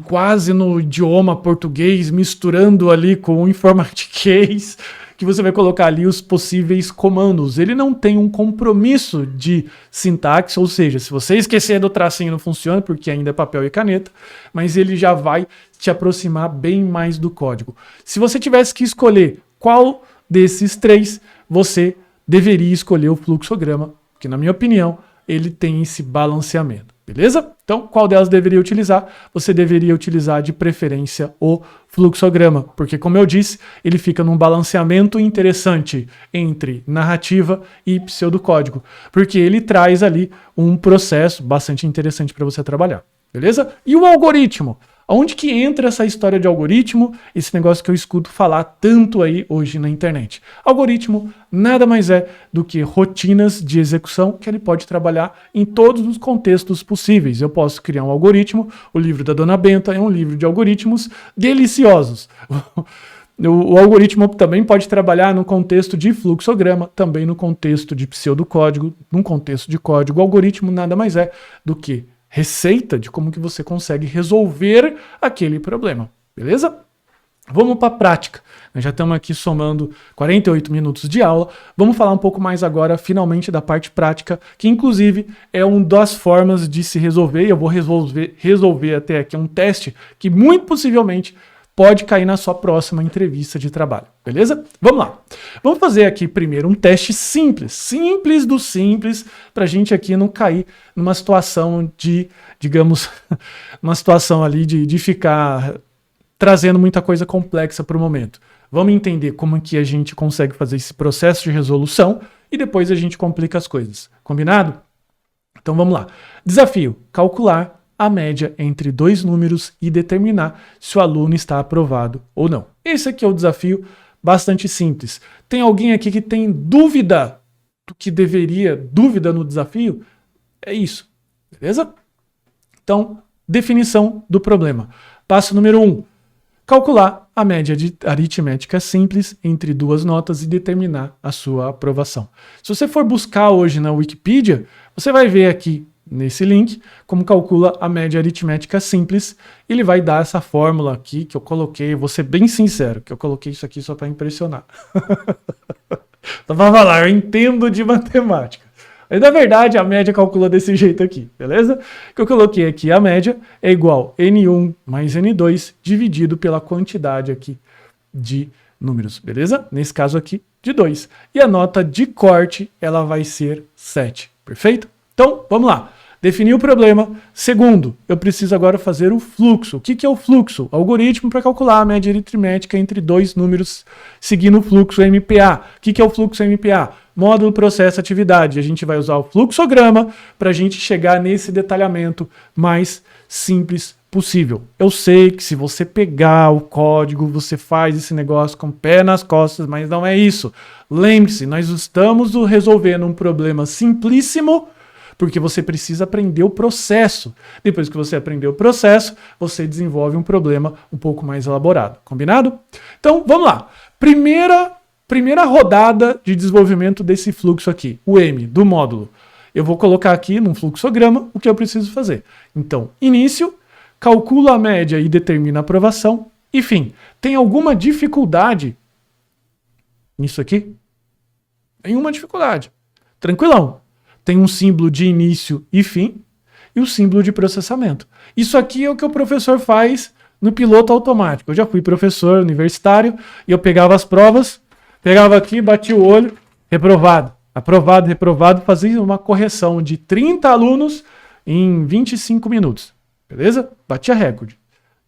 quase no idioma português, misturando ali com o informatiquês, que você vai colocar ali os possíveis comandos. Ele não tem um compromisso de sintaxe, ou seja, se você esquecer do tracinho não funciona, porque ainda é papel e caneta, mas ele já vai te aproximar bem mais do código. Se você tivesse que escolher qual desses três, você deveria escolher o fluxograma, que na minha opinião, ele tem esse balanceamento. Beleza? Então, qual delas deveria utilizar? Você deveria utilizar de preferência o fluxograma, porque como eu disse, ele fica num balanceamento interessante entre narrativa e pseudocódigo, porque ele traz ali um processo bastante interessante para você trabalhar. Beleza? E o algoritmo? Onde que entra essa história de algoritmo? Esse negócio que eu escuto falar tanto aí hoje na internet. Algoritmo nada mais é do que rotinas de execução que ele pode trabalhar em todos os contextos possíveis. Eu posso criar um algoritmo, o livro da Dona Benta é um livro de algoritmos deliciosos. O algoritmo também pode trabalhar no contexto de fluxograma, também no contexto de pseudocódigo, no contexto de código. O algoritmo nada mais é do que receita de como que você consegue resolver aquele problema, beleza? Vamos para a prática. Nós já estamos aqui somando 48 minutos de aula. Vamos falar um pouco mais agora, finalmente, da parte prática, que inclusive é uma das formas de se resolver. Eu vou resolver até aqui um teste que muito possivelmente pode cair na sua próxima entrevista de trabalho, beleza? Vamos lá. Vamos fazer aqui primeiro um teste simples do simples, para a gente aqui não cair numa situação de, digamos, uma situação ali de ficar trazendo muita coisa complexa para o momento. Vamos entender como que a gente consegue fazer esse processo de resolução e depois a gente complica as coisas. Combinado? Então vamos lá. Desafio: calcular a média entre dois números e determinar se o aluno está aprovado ou não. Esse aqui é o desafio, bastante simples. Tem alguém aqui que tem dúvida do que dúvida no desafio? É isso, beleza? Então, definição do problema. Passo número 1. Calcular a média de aritmética simples entre duas notas e determinar a sua aprovação. Se você for buscar hoje na Wikipedia, você vai ver aqui nesse link como calcula a média aritmética simples. Ele vai dar essa fórmula aqui que eu coloquei. Vou ser bem sincero, que eu coloquei isso aqui só para impressionar. Então vamos lá, eu entendo de matemática. Mas na verdade a média calcula desse jeito aqui, beleza? Que eu coloquei aqui, a média é igual a N1 mais N2 dividido pela quantidade aqui de números, beleza? Nesse caso aqui, de 2. E a nota de corte, ela vai ser 7, perfeito? Então, vamos lá. Definir o problema. Segundo, eu preciso agora fazer o fluxo. O que é o fluxo? Algoritmo para calcular a média aritmética entre dois números seguindo o fluxo MPA. O que é o fluxo MPA? Módulo, processo, atividade. A gente vai usar o fluxograma para a gente chegar nesse detalhamento mais simples possível. Eu sei que se você pegar o código, você faz esse negócio com o pé nas costas, mas não é isso. Lembre-se, nós estamos resolvendo um problema simplíssimo, porque você precisa aprender o processo. Depois que você aprender o processo, você desenvolve um problema um pouco mais elaborado. Combinado? Então, vamos lá. Primeira rodada de desenvolvimento desse fluxo aqui, o M, do módulo. Eu vou colocar aqui num fluxograma o que eu preciso fazer. Então, início, calcula a média e determina a aprovação. Enfim, tem alguma dificuldade nisso aqui? Nenhuma dificuldade. Tranquilão. Tem um símbolo de início e fim e o símbolo de processamento. Isso aqui é o que o professor faz no piloto automático. Eu já fui professor universitário e eu pegava as provas, pegava aqui, batia o olho, reprovado, aprovado, reprovado, fazia uma correção de 30 alunos em 25 minutos. Beleza? Batia recorde.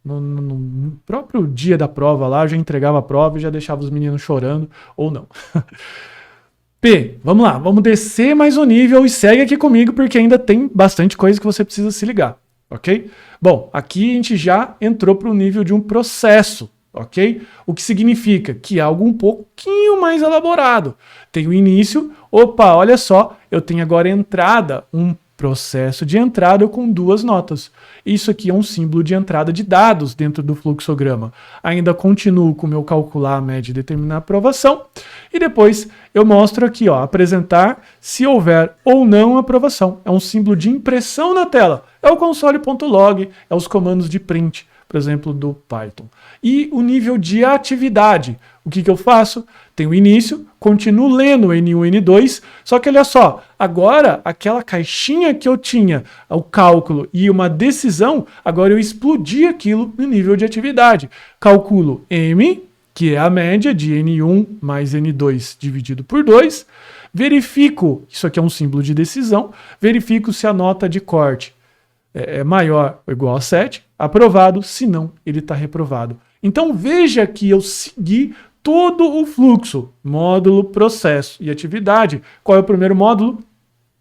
No próprio dia da prova lá, eu já entregava a prova e já deixava os meninos chorando, ou não. P, vamos lá, vamos descer mais um nível e segue aqui comigo porque ainda tem bastante coisa que você precisa se ligar, ok? Bom, aqui a gente já entrou para o nível de um processo, ok? O que significa que é algo um pouquinho mais elaborado. Tem o início, opa, olha só, eu tenho agora entrada, um processo de entrada com 2 notas. Isso aqui é um símbolo de entrada de dados dentro do fluxograma. Ainda continuo com o meu calcular a média e determinar a aprovação. E depois eu mostro aqui, ó, apresentar se houver ou não aprovação. É um símbolo de impressão na tela. É o console.log, é os comandos de print, por exemplo, do Python. E o nível de atividade. O que eu faço? Tem o início, continuo lendo N1, N2, só que olha só, agora aquela caixinha que eu tinha, o cálculo e uma decisão, agora eu explodi aquilo no nível de atividade. Calculo M, que é a média de N1 mais N2 dividido por 2, verifico, isso aqui é um símbolo de decisão, verifico se a nota de corte é maior ou igual a 7, aprovado, se não, ele está reprovado. Então veja que eu segui todo o fluxo, módulo, processo e atividade. Qual é o primeiro módulo?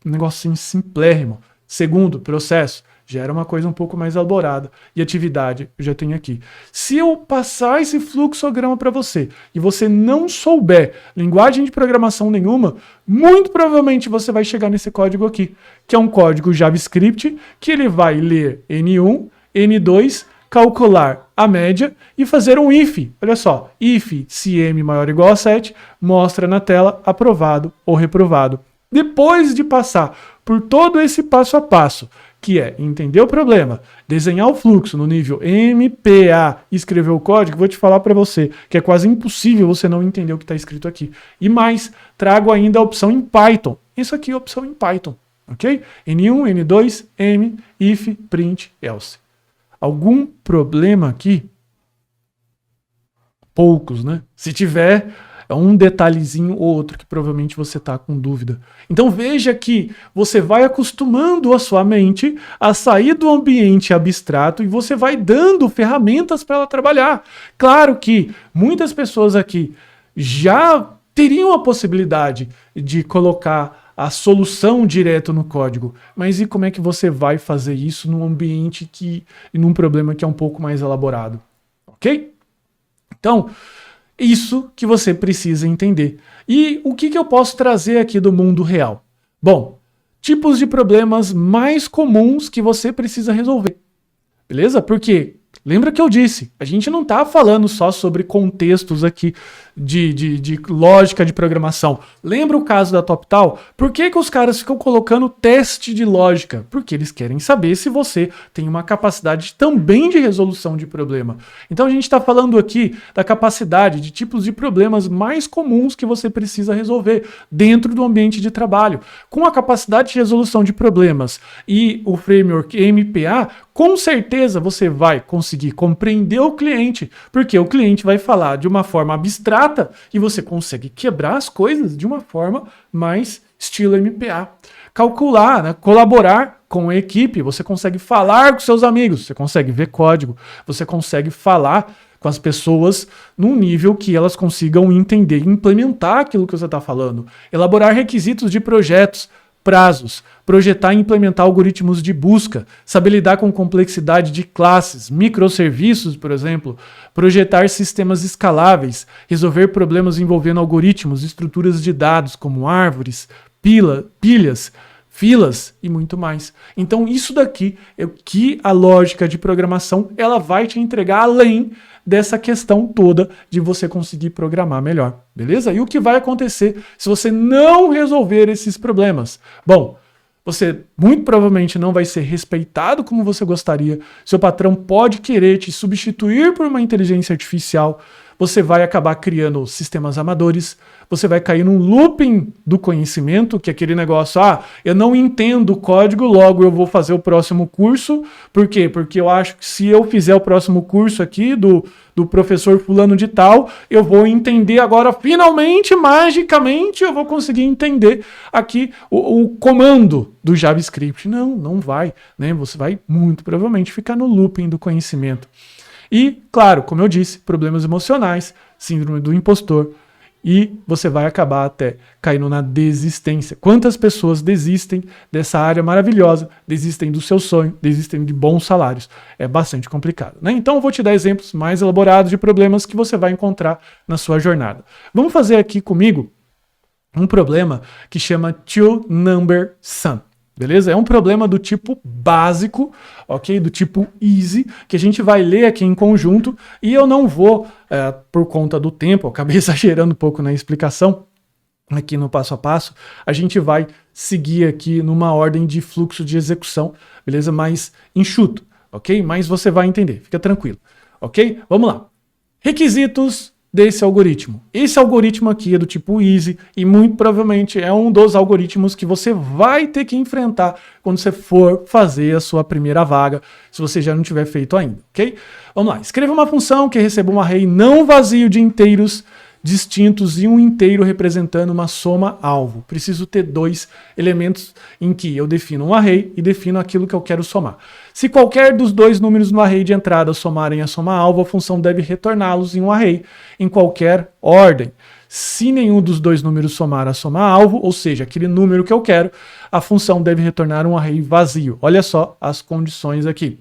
Um negocinho simplérrimo. Segundo, processo. Já era uma coisa um pouco mais elaborada. E atividade, eu já tenho aqui. Se eu passar esse fluxograma para você e você não souber linguagem de programação nenhuma, muito provavelmente você vai chegar nesse código aqui, que é um código JavaScript, que ele vai ler N1, N2, calcular a média e fazer um if. Olha só, if se m maior ou igual a 7, mostra na tela aprovado ou reprovado. Depois de passar por todo esse passo a passo, que é entender o problema, desenhar o fluxo no nível MPA e escrever o código, vou te falar para você que é quase impossível você não entender o que está escrito aqui. E mais, trago ainda a opção em Python. Isso aqui é a opção em Python, ok? N1, N2, M, if, print, else. Algum problema aqui? Poucos, né? Se tiver, é um detalhezinho ou outro que provavelmente você está com dúvida. Então veja que você vai acostumando a sua mente a sair do ambiente abstrato e você vai dando ferramentas para ela trabalhar. Claro que muitas pessoas aqui já teriam a possibilidade de colocar a solução direto no código, mas e como é que você vai fazer isso num ambiente num problema que é um pouco mais elaborado, ok? Então, isso que você precisa entender. E o que eu posso trazer aqui do mundo real? Bom, tipos de problemas mais comuns que você precisa resolver, beleza? Porque lembra que eu disse, a gente não está falando só sobre contextos aqui de lógica de programação. Lembra o caso da TopTal? Por que os caras ficam colocando teste de lógica? Porque eles querem saber se você tem uma capacidade também de resolução de problema. Então a gente está falando aqui da capacidade de tipos de problemas mais comuns que você precisa resolver dentro do ambiente de trabalho. Com a capacidade de resolução de problemas e o framework MPA, com certeza você vai conseguir compreender o cliente, porque o cliente vai falar de uma forma abstrata e você consegue quebrar as coisas de uma forma mais estilo MPA. Calcular, né? Colaborar com a equipe, você consegue falar com seus amigos, você consegue ver código, você consegue falar com as pessoas num nível que elas consigam entender e implementar aquilo que você está falando. Elaborar requisitos de projetos. prazos, projetar e implementar algoritmos de busca, saber lidar com complexidade de classes, microserviços, por exemplo, projetar sistemas escaláveis, resolver problemas envolvendo algoritmos, estruturas de dados como árvores, pilhas, filas e muito mais. Então isso daqui é o que a lógica de programação ela vai te entregar além dessa questão toda de você conseguir programar melhor, beleza? E o que vai acontecer se você não resolver esses problemas? Bom, você muito provavelmente não vai ser respeitado como você gostaria, seu patrão pode querer te substituir por uma inteligência artificial, você vai acabar criando sistemas amadores, você vai cair num looping do conhecimento, que é aquele negócio, eu não entendo o código, logo eu vou fazer o próximo curso. Por quê? Porque eu acho que se eu fizer o próximo curso aqui do professor fulano de tal, eu vou entender agora, finalmente, magicamente, eu vou conseguir entender aqui o comando do JavaScript. Não vai, né? Você vai muito provavelmente ficar no looping do conhecimento. E, claro, como eu disse, problemas emocionais, síndrome do impostor, e você vai acabar até caindo na desistência. Quantas pessoas desistem dessa área maravilhosa, desistem do seu sonho, desistem de bons salários? É bastante complicado, né? Então eu vou te dar exemplos mais elaborados de problemas que você vai encontrar na sua jornada. Vamos fazer aqui comigo um problema que chama Two Number Sum. Beleza? É um problema do tipo básico, ok? Do tipo easy, que a gente vai ler aqui em conjunto e eu não vou, por conta do tempo, eu acabei exagerando um pouco na explicação aqui no passo a passo, a gente vai seguir aqui numa ordem de fluxo de execução, beleza? Mais enxuto, ok? Mas você vai entender, fica tranquilo, ok? Vamos lá. Requisitos desse algoritmo. Esse algoritmo aqui é do tipo easy e muito provavelmente é um dos algoritmos que você vai ter que enfrentar quando você for fazer a sua primeira vaga, se você já não tiver feito ainda, ok? Vamos lá, escreva uma função que receba um array não vazio de inteiros distintos e um inteiro representando uma soma alvo. Preciso ter dois elementos em que eu defino um array e defino aquilo que eu quero somar. Se qualquer dos dois números no array de entrada somarem a soma alvo, a função deve retorná-los em um array em qualquer ordem. Se nenhum dos dois números somar a soma alvo, ou seja, aquele número que eu quero, a função deve retornar um array vazio. Olha só as condições aqui.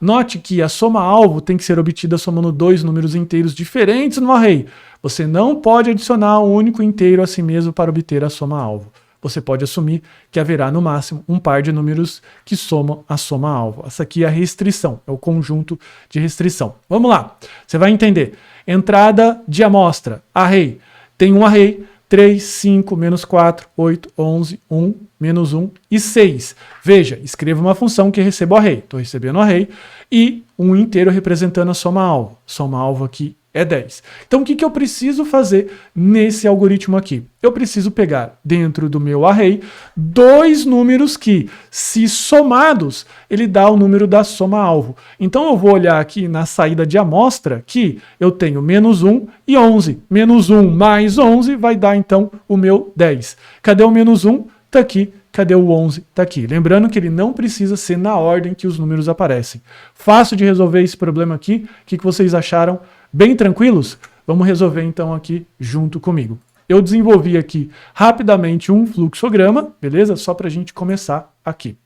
Note que a soma-alvo tem que ser obtida somando dois números inteiros diferentes no array. Você não pode adicionar um único inteiro a si mesmo para obter a soma-alvo. Você pode assumir que haverá no máximo um par de números que somam a soma-alvo. Essa aqui é a restrição, é o conjunto de restrição. Vamos lá, você vai entender. Entrada de amostra, array. Tem um array, 3, 5, menos 4, 8, 11, 1, menos 1 e 6. Veja, escreva uma função que receba o array. Estou recebendo o array e um inteiro representando a soma-alvo. Soma-alvo aqui é 10. Então o que eu preciso fazer nesse algoritmo aqui? Eu preciso pegar dentro do meu array dois números que, se somados, ele dá o número da soma-alvo. Então eu vou olhar aqui na saída de amostra que eu tenho menos 1 e 11. Menos 1 mais 11 vai dar então o meu 10. Cadê o menos 1? Está aqui. Cadê o 11? Está aqui. Lembrando que ele não precisa ser na ordem que os números aparecem. Fácil de resolver esse problema aqui. O que vocês acharam? Bem tranquilos? Vamos resolver então aqui junto comigo. Eu desenvolvi aqui rapidamente um fluxograma, beleza? Só para a gente começar aqui.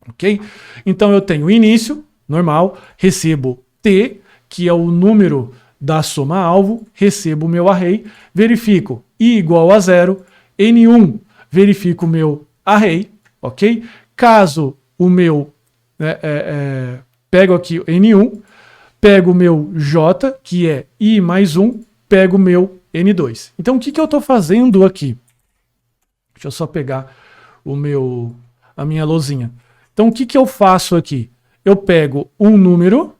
Ok? Então eu tenho início, normal, recebo T, que é o número da soma-alvo, recebo o meu array, verifico I igual a 0, N1, verifico o meu array, ok? Caso o meu, pego aqui o N1, pego o meu J, que é I mais 1, pego o meu N2. Então, o que eu estou fazendo aqui? Deixa eu só pegar a minha lousinha. Então, o que eu faço aqui? Eu pego um número,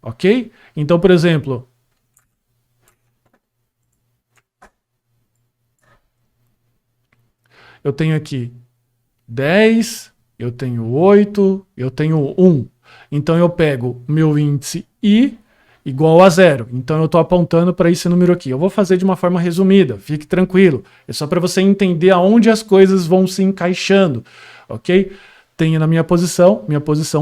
ok? Então, por exemplo, eu tenho aqui 10, eu tenho 8, eu tenho 1. Então eu pego meu índice I igual a 0. Então eu estou apontando para esse número aqui. Eu vou fazer de uma forma resumida, fique tranquilo. É só para você entender aonde as coisas vão se encaixando, ok? Tenho na minha posição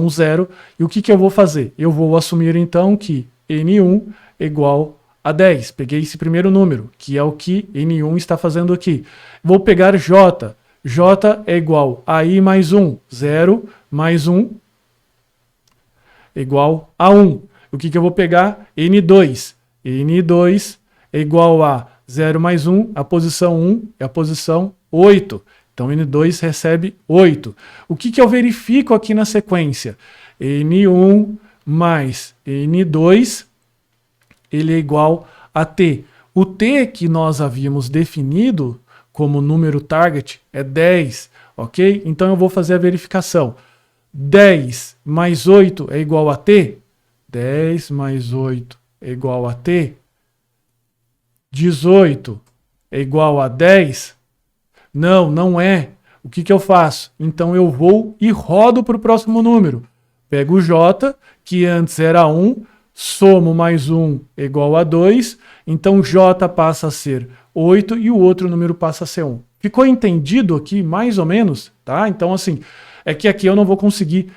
0. E o que eu vou fazer? Eu vou assumir então que N1 é igual a 10. Peguei esse primeiro número, que é o que N1 está fazendo aqui. Vou pegar J. J é igual a I mais 1. 0 mais 1 é igual a 1. O que eu vou pegar? N2. N2 é igual a 0 mais 1, a posição 1 é a posição 8. Então, N2 recebe 8. O que eu verifico aqui na sequência? N1 mais N2, ele é igual a T. O T que nós havíamos definido como número target é 10, ok? Então, eu vou fazer a verificação. 10 mais 8 é igual a T? 10 mais 8 é igual a T? 18 é igual a 10? Não, não é. O que eu faço? Então eu vou e rodo para o próximo número. Pego o J, que antes era 1, somo mais 1 é igual a 2, então J passa a ser 8 e o outro número passa a ser 1. Ficou entendido aqui, mais ou menos? Tá? Então, assim, é que aqui eu não vou conseguir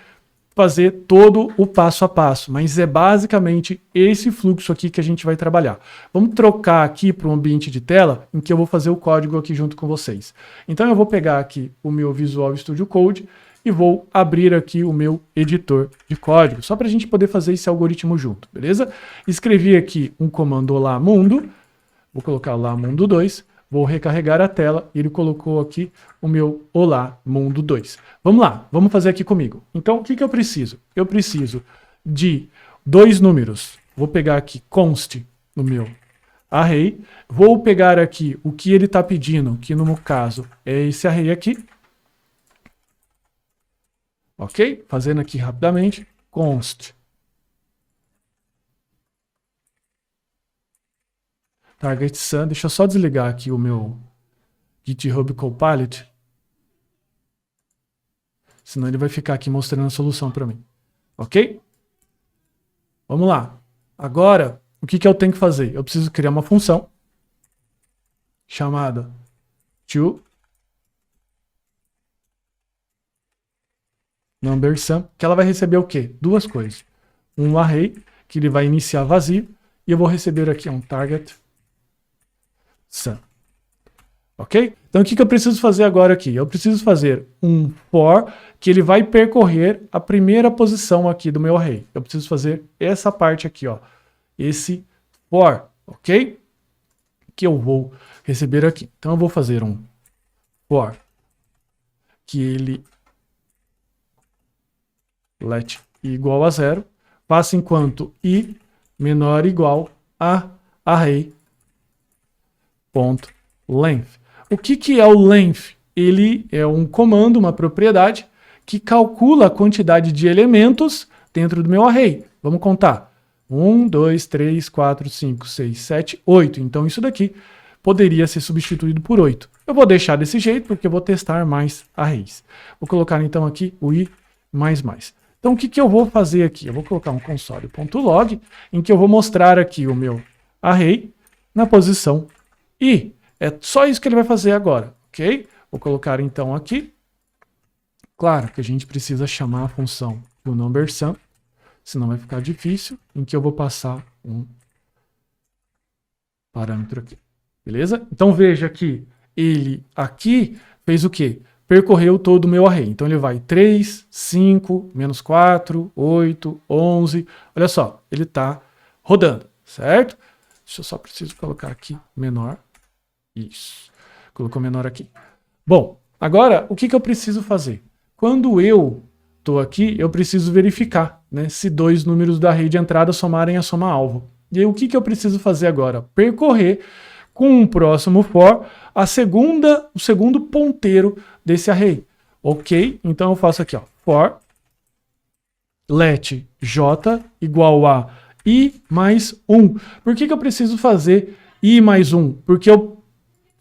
fazer todo o passo a passo, mas é basicamente esse fluxo aqui que a gente vai trabalhar. Vamos trocar aqui para um ambiente de tela em que eu vou fazer o código aqui junto com vocês. Então eu vou pegar aqui o meu Visual Studio Code e vou abrir aqui o meu editor de código, só para a gente poder fazer esse algoritmo junto, beleza? Escrevi aqui um comando olá mundo, vou colocar lá mundo 2, vou recarregar a tela e ele colocou aqui o meu Olá Mundo 2. Vamos lá, vamos fazer aqui comigo. Então, o que eu preciso? Eu preciso de dois números. Vou pegar aqui const no meu array. Vou pegar aqui o que ele está pedindo, que no meu caso é esse array aqui. Ok? Fazendo aqui rapidamente. Const target sum. Deixa eu só desligar aqui o meu GitHub Copilot. Senão ele vai ficar aqui mostrando a solução para mim. Ok? Vamos lá. Agora, o que eu tenho que fazer? Eu preciso criar uma função chamada toNumberSum, que ela vai receber o quê? Duas coisas. Um array, que ele vai iniciar vazio, e eu vou receber aqui um target sum. Ok? Então, o que eu preciso fazer agora aqui? Eu preciso fazer um for que ele vai percorrer a primeira posição aqui do meu array. Eu preciso fazer essa parte aqui, ó. Esse for, ok? Que eu vou receber aqui. Então, eu vou fazer um for que ele let igual a 0, passa enquanto i menor ou igual a array.length. O que é o length? Ele é um comando, uma propriedade, que calcula a quantidade de elementos dentro do meu array. Vamos contar. 1, 2, 3, 4, 5, 6, 7, 8. Então isso daqui poderia ser substituído por 8. Eu vou deixar desse jeito porque eu vou testar mais arrays. Vou colocar então aqui o i mais mais. Então o que eu vou fazer aqui? Eu vou colocar um console.log em que eu vou mostrar aqui o meu array na posição i. É só isso que ele vai fazer agora, ok? Vou colocar então aqui. Claro que a gente precisa chamar a função do numbersum, senão vai ficar difícil, em que eu vou passar um parâmetro aqui. Beleza? Então veja que ele aqui fez o quê? Percorreu todo o meu array. Então ele vai 3, 5, menos 4, 8, 11. Olha só, ele está rodando, certo? Deixa eu só preciso colocar aqui menor. Isso. Colocou menor aqui. Bom, agora o que eu preciso fazer? Quando eu estou aqui, eu preciso verificar, né, se dois números da array de entrada somarem a soma alvo. E aí o que eu preciso fazer agora? Percorrer com o próximo for o segundo ponteiro desse array. Ok? Então eu faço aqui, ó, for let j igual a i mais 1. Por que eu preciso fazer i mais 1? Porque eu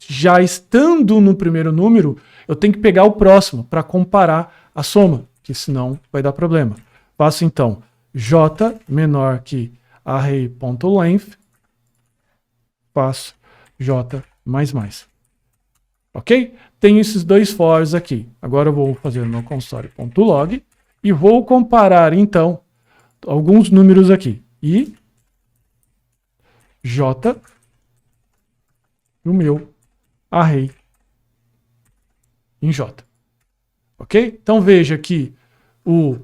já estando no primeiro número, eu tenho que pegar o próximo para comparar a soma, que senão vai dar problema. Faço então j menor que array.length, faço j mais mais. Ok? Tenho esses dois fors aqui. Agora eu vou fazer no console.log e vou comparar então alguns números aqui. I, j, e o meu array em J. Ok? Então veja que o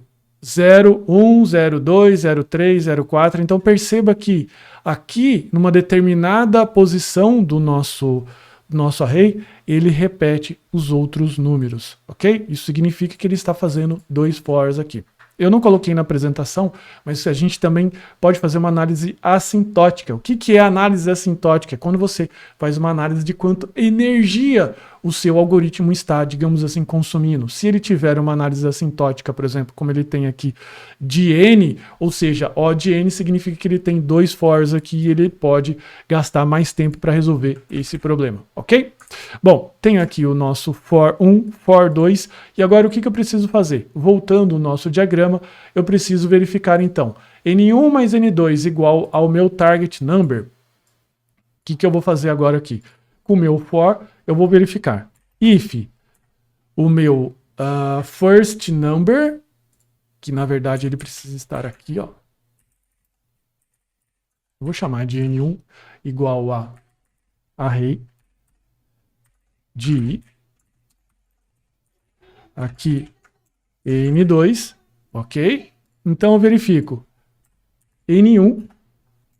0, 1, 0, 2, 0, 3, 0, 4. Então perceba que aqui, numa determinada posição do nosso array, ele repete os outros números, ok? Isso significa que ele está fazendo 2 fors aqui. Eu não coloquei na apresentação, mas a gente também pode fazer uma análise assintótica. O que é análise assintótica? É quando você faz uma análise de quanto energia o seu algoritmo está, digamos assim, consumindo. Se ele tiver uma análise assintótica, por exemplo, como ele tem aqui de N, ou seja, O de N significa que ele tem 2 fors aqui e ele pode gastar mais tempo para resolver esse problema, ok? Bom, tem aqui o nosso for 1, for 2, e agora o que eu preciso fazer? Voltando ao nosso diagrama, eu preciso verificar então, N1 mais N2 igual ao meu target number. O que eu vou fazer agora aqui? Com o meu for, eu vou verificar. If o meu first number, que na verdade ele precisa estar aqui, ó. Eu vou chamar de N1 igual a array de I, aqui N2, ok? Então eu verifico N1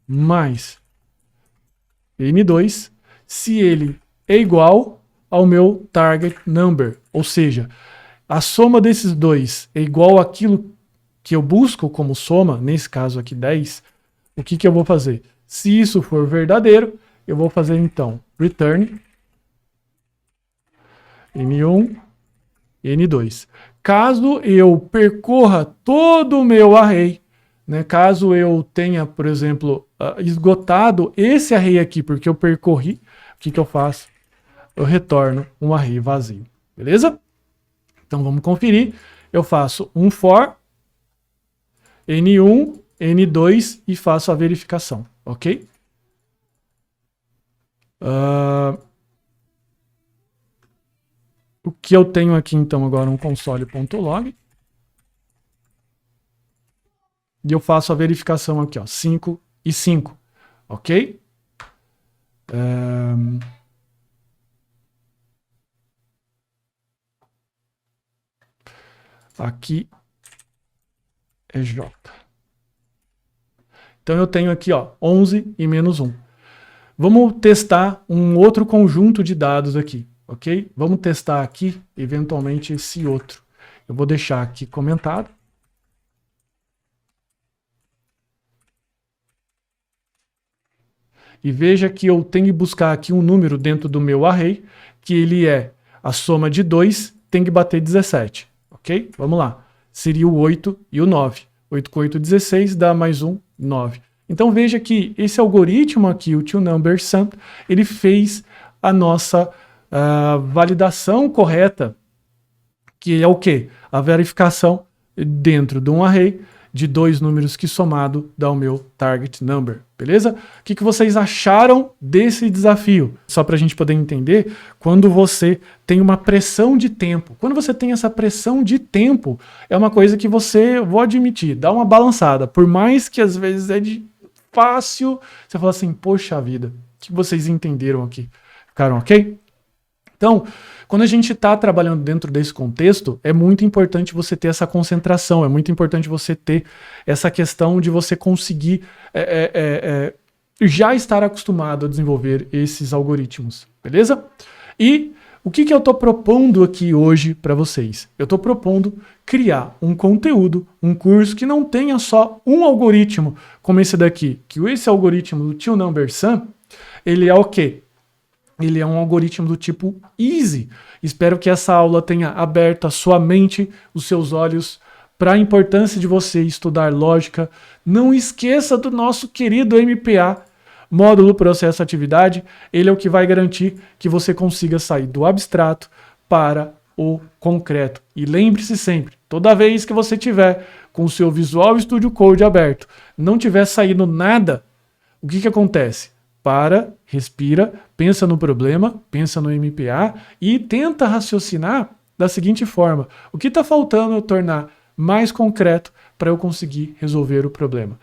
mais N2 se ele é igual ao meu target number, ou seja, a soma desses dois é igual àquilo que eu busco como soma, nesse caso aqui 10, o que eu vou fazer? Se isso for verdadeiro, eu vou fazer então return N1, N2. Caso eu percorra todo o meu array, né, caso eu tenha, por exemplo, esgotado esse array aqui, porque eu percorri, o que eu faço? Eu retorno um array vazio, beleza? Então vamos conferir. Eu faço um for N1, N2 e faço a verificação, ok? O que eu tenho aqui, então, agora um console.log. E eu faço a verificação aqui, ó, 5 e 5, ok? Aqui é J. Então eu tenho aqui, ó, 11 e menos 1. Vamos testar um outro conjunto de dados aqui, ok? Vamos testar aqui, eventualmente, esse outro. Eu vou deixar aqui comentado. E veja que eu tenho que buscar aqui um número dentro do meu array, que ele é a soma de 2, tem que bater 17, ok? Vamos lá. Seria o 8 e o 9. 8 com 8, 16, dá mais 1, 9. Então veja que esse algoritmo aqui, o TwoNumberSum, ele fez a nossa validação correta, que é o quê? A verificação dentro de um array de 2 números que somado dá o meu target number, beleza? O que vocês acharam desse desafio? Só para a gente poder entender, quando você tem uma pressão de tempo, quando você tem essa pressão de tempo, é uma coisa que você, vou admitir, dá uma balançada, por mais que às vezes é fácil, você fala assim, poxa vida, o que vocês entenderam aqui? Ficaram ok? Então, quando a gente está trabalhando dentro desse contexto, é muito importante você ter essa concentração, é muito importante você ter essa questão de você conseguir já estar acostumado a desenvolver esses algoritmos, beleza? E o que eu estou propondo aqui hoje para vocês? Eu estou propondo criar um conteúdo, um curso que não tenha só um algoritmo, como esse daqui, que esse algoritmo do TwoNumberSum, ele é o quê? Ele é um algoritmo do tipo easy. Espero que essa aula tenha aberto a sua mente, os seus olhos para a importância de você estudar lógica. Não esqueça do nosso querido MPA, Módulo Processo Atividade. Ele é o que vai garantir que você consiga sair do abstrato para o concreto. E lembre-se sempre, toda vez que você tiver com o seu Visual Studio Code aberto, não tiver saído nada, o que acontece? Para, respira, pensa no problema, pensa no MPA e tenta raciocinar da seguinte forma: o que está faltando eu tornar mais concreto para eu conseguir resolver o problema?